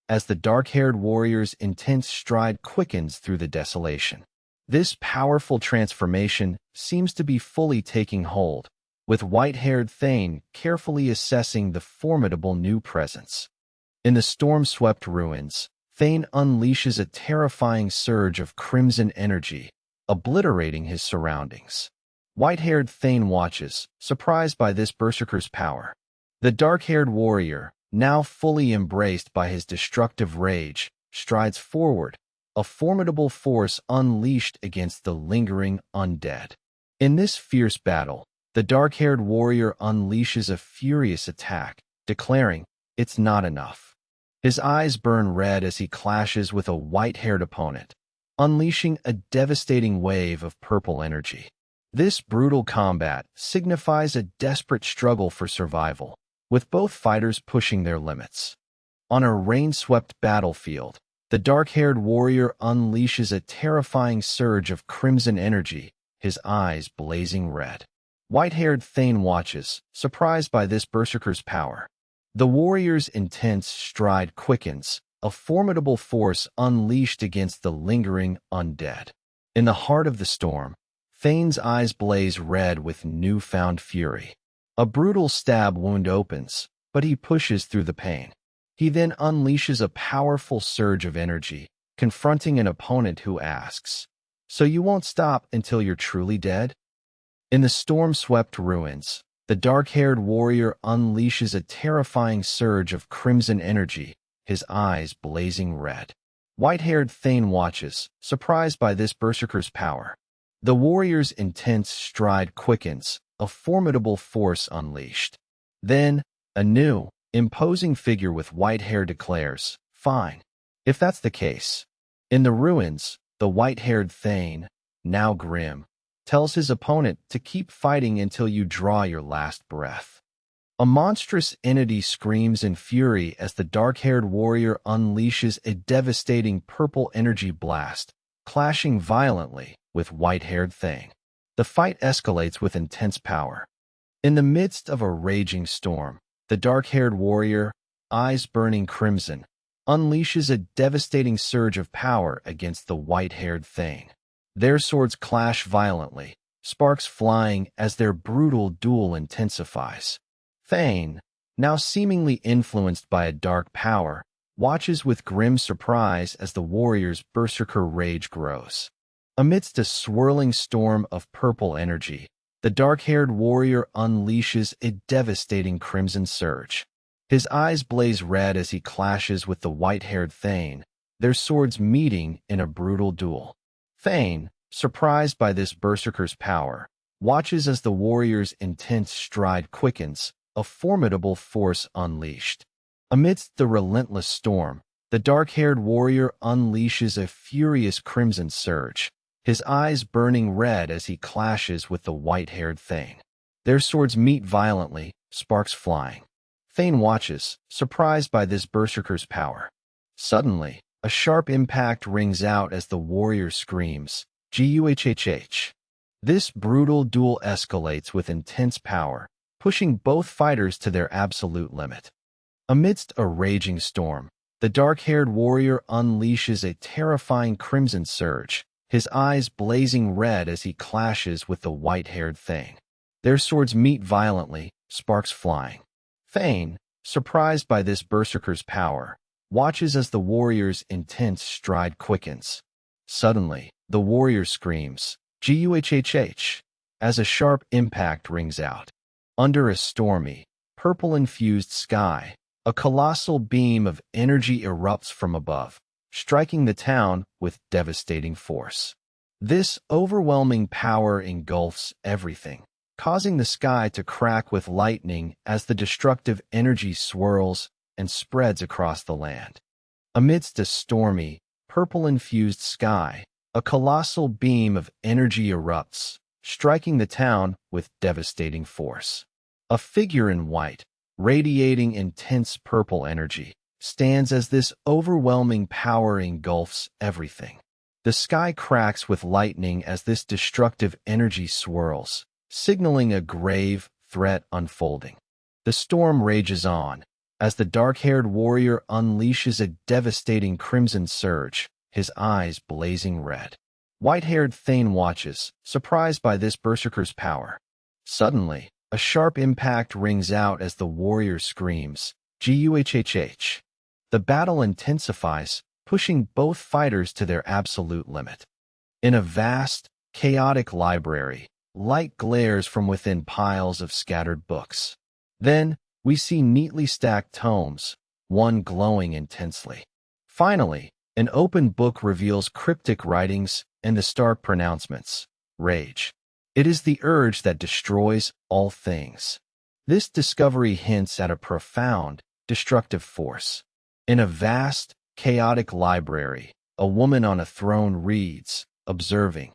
as the dark-haired warrior's intense stride quickens through the desolation. This powerful transformation seems to be fully taking hold, with white-haired Thane carefully assessing the formidable new presence. In the storm-swept ruins, Thane unleashes a terrifying surge of crimson energy, obliterating his surroundings. White-haired Thane watches, surprised by this berserker's power. The dark-haired warrior, now fully embraced by his destructive rage, strides forward, a formidable force unleashed against the lingering undead. In this fierce battle, the dark-haired warrior unleashes a furious attack, declaring, "It's not enough." His eyes burn red as he clashes with a white-haired opponent, unleashing a devastating wave of purple energy. This brutal combat signifies a desperate struggle for survival, with both fighters pushing their limits. On a rain-swept battlefield, the dark-haired warrior unleashes a terrifying surge of crimson energy, his eyes blazing red. White-haired Thane watches, surprised by this berserker's power. The warrior's intense stride quickens, a formidable force unleashed against the lingering undead. In the heart of the storm, Thane's eyes blaze red with newfound fury. A brutal stab wound opens, but he pushes through the pain. He then unleashes a powerful surge of energy, confronting an opponent who asks, "So you won't stop until you're truly dead?" In the storm-swept ruins, the dark-haired warrior unleashes a terrifying surge of crimson energy, his eyes blazing red. White-haired Thane watches, surprised by this berserker's power. The warrior's intense stride quickens, a formidable force unleashed. Then, a new, imposing figure with white hair declares, "Fine, if that's the case." In the ruins, the white-haired Thane, now grim, tells his opponent to keep fighting until you draw your last breath. A monstrous entity screams in fury as the dark-haired warrior unleashes a devastating purple energy blast, clashing violently with white-haired Thane. The fight escalates with intense power. In the midst of a raging storm, the dark-haired warrior, eyes burning crimson, unleashes a devastating surge of power against the white-haired Thane. Their swords clash violently, sparks flying as their brutal duel intensifies. Thane, now seemingly influenced by a dark power, watches with grim surprise as the warrior's berserker rage grows. Amidst a swirling storm of purple energy, the dark-haired warrior unleashes a devastating crimson surge. His eyes blaze red as he clashes with the white-haired Thane, their swords meeting in a brutal duel. Thane, surprised by this berserker's power, watches as the warrior's intense stride quickens, a formidable force unleashed. Amidst the relentless storm, the dark-haired warrior unleashes a furious crimson surge, his eyes burning red as he clashes with the white-haired Thane. Their swords meet violently, sparks flying. Thane watches, surprised by this berserker's power. Suddenly, a sharp impact rings out as the warrior screams, "Guhhh!" This brutal duel escalates with intense power, pushing both fighters to their absolute limit. Amidst a raging storm, the dark-haired warrior unleashes a terrifying crimson surge, his eyes blazing red as he clashes with the white-haired Thane. Their swords meet violently, sparks flying. Thane, surprised by this berserker's power, watches as the warrior's intense stride quickens. Suddenly, the warrior screams, "Guhhh!" as a sharp impact rings out. Under a stormy, purple-infused sky, a colossal beam of energy erupts from above, striking the town with devastating force. This overwhelming power engulfs everything, causing the sky to crack with lightning as the destructive energy swirls and spreads across the land. Amidst a stormy, purple-infused sky, a colossal beam of energy erupts, striking the town with devastating force. A figure in white, radiating intense purple energy, stands as this overwhelming power engulfs everything. The sky cracks with lightning as this destructive energy swirls, signaling a grave threat unfolding. The storm rages on, as the dark-haired warrior unleashes a devastating crimson surge, his eyes blazing red. White-haired Thane watches, surprised by this berserker's power. Suddenly, a sharp impact rings out as the warrior screams, "Guhhh!" The battle intensifies, pushing both fighters to their absolute limit. In a vast, chaotic library, light glares from within piles of scattered books. Then, we see neatly stacked tomes, one glowing intensely. Finally, an open book reveals cryptic writings and the stark pronouncements, "Rage. It is the urge that destroys all things." This discovery hints at a profound, destructive force. In a vast, chaotic library, a woman on a throne reads, observing.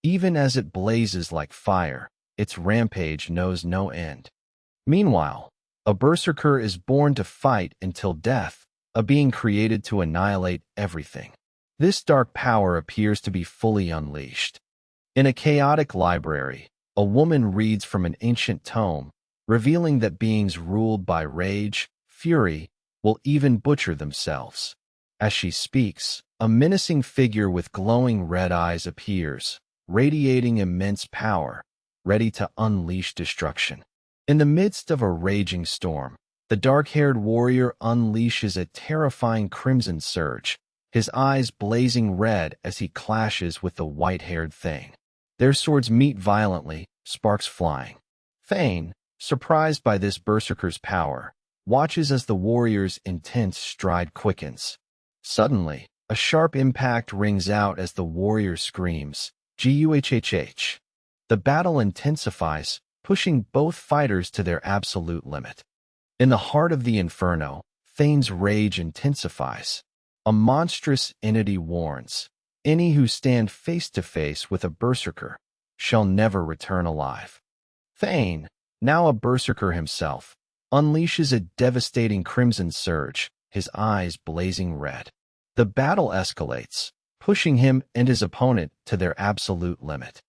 Even as it blazes like fire, its rampage knows no end. Meanwhile, a berserker is born to fight until death, a being created to annihilate everything. This dark power appears to be fully unleashed. In a chaotic library, a woman reads from an ancient tome, revealing that beings ruled by rage, fury, will even butcher themselves. As she speaks, a menacing figure with glowing red eyes appears, radiating immense power, ready to unleash destruction. In the midst of a raging storm, the dark-haired warrior unleashes a terrifying crimson surge, his eyes blazing red as he clashes with the white-haired Thane. Their swords meet violently, sparks flying. Thane, surprised by this berserker's power, watches as the warrior's intense stride quickens. Suddenly, a sharp impact rings out as the warrior screams, "Guhhh!" The battle intensifies, pushing both fighters to their absolute limit. In the heart of the inferno, Thane's rage intensifies. A monstrous entity warns, "Any who stand face to face with a berserker shall never return alive." Thane, now a berserker himself, unleashes a devastating crimson surge, his eyes blazing red. The battle escalates, pushing him and his opponent to their absolute limit.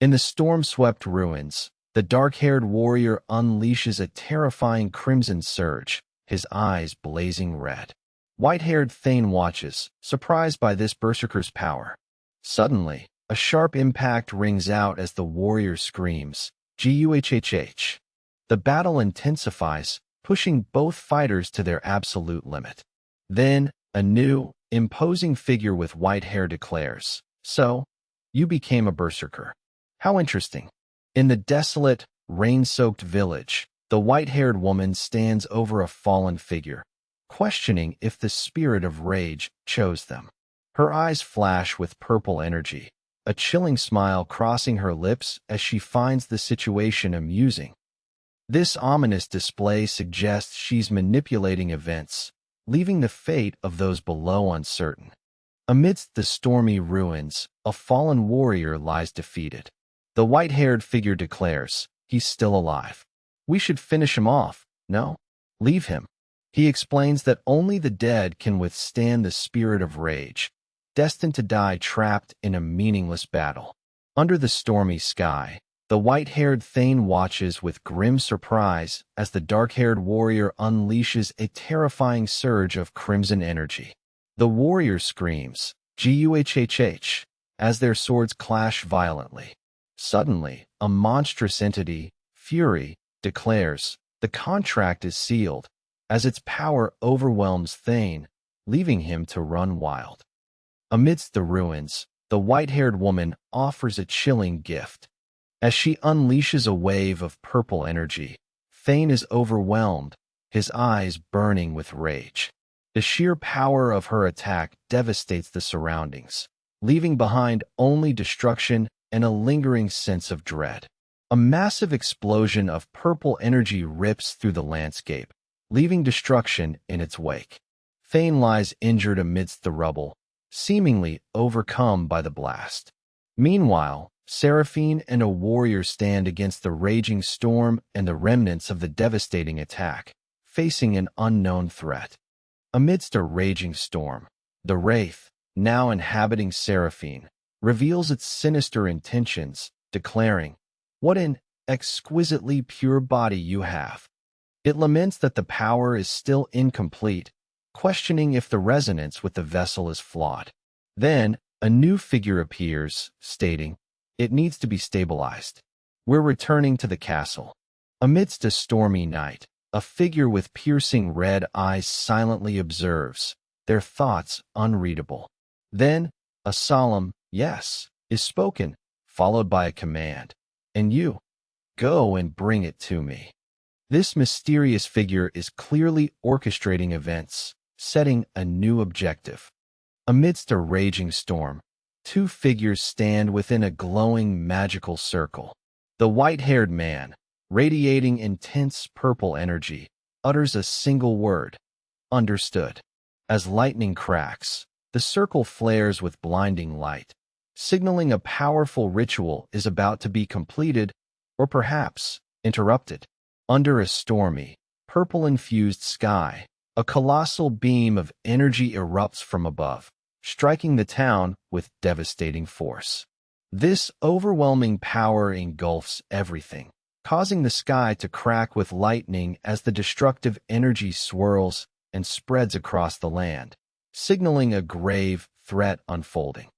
In the storm-swept ruins, the dark-haired warrior unleashes a terrifying crimson surge, his eyes blazing red. White-haired Thane watches, surprised by this berserker's power. Suddenly, A sharp impact rings out as the warrior screams, "Guhhh!" The battle intensifies, pushing both fighters to their absolute limit. Then, a new, imposing figure with white hair declares, "So, you became a berserker. How interesting." In the desolate, rain-soaked village, the white-haired woman stands over a fallen figure, questioning if the spirit of rage chose them. Her eyes flash with purple energy, a chilling smile crossing her lips as she finds the situation amusing. This ominous display suggests she's manipulating events, leaving the fate of those below uncertain. Amidst the stormy ruins, a fallen warrior lies defeated. The white-haired figure declares, "He's still alive. We should finish him off, no? Leave him." He explains that only the dead can withstand the spirit of rage, destined to die trapped in a meaningless battle. Under the stormy sky, the white-haired Thane watches with grim surprise as the dark-haired warrior unleashes a terrifying surge of crimson energy. The warrior screams, "Guhhh!" as their swords clash violently. Suddenly, a monstrous entity, Fury, declares, "The contract is sealed," as its power overwhelms Thane, leaving him to run wild. Amidst the ruins, the white-haired woman offers a chilling gift. As she unleashes a wave of purple energy, Thane is overwhelmed, his eyes burning with rage. The sheer power of her attack devastates the surroundings, leaving behind only destruction and a lingering sense of dread. A massive explosion of purple energy rips through the landscape, leaving destruction in its wake. Thane lies injured amidst the rubble, seemingly overcome by the blast. Meanwhile, Seraphine and a warrior stand against the raging storm and the remnants of the devastating attack, facing an unknown threat. Amidst a raging storm, the Wraith, now inhabiting Seraphine, reveals its sinister intentions, declaring, "What an exquisitely pure body you have." It laments that the power is still incomplete, questioning if the resonance with the vessel is flawed. Then, a new figure appears, stating, "It needs to be stabilized. We're returning to the castle." Amidst a stormy night, a figure with piercing red eyes silently observes, their thoughts unreadable. Then, a solemn "yes" is spoken, followed by a command, "And you, go and bring it to me." This mysterious figure is clearly orchestrating events, setting a new objective. Amidst a raging storm, two figures stand within a glowing magical circle. The white-haired man, radiating intense purple energy, utters a single word, "Understood." As lightning cracks, the circle flares with blinding light, signaling a powerful ritual is about to be completed, or perhaps interrupted. Under a stormy, purple-infused sky, a colossal beam of energy erupts from above, striking the town with devastating force. This overwhelming power engulfs everything, causing the sky to crack with lightning as the destructive energy swirls and spreads across the land, signaling a grave threat unfolding.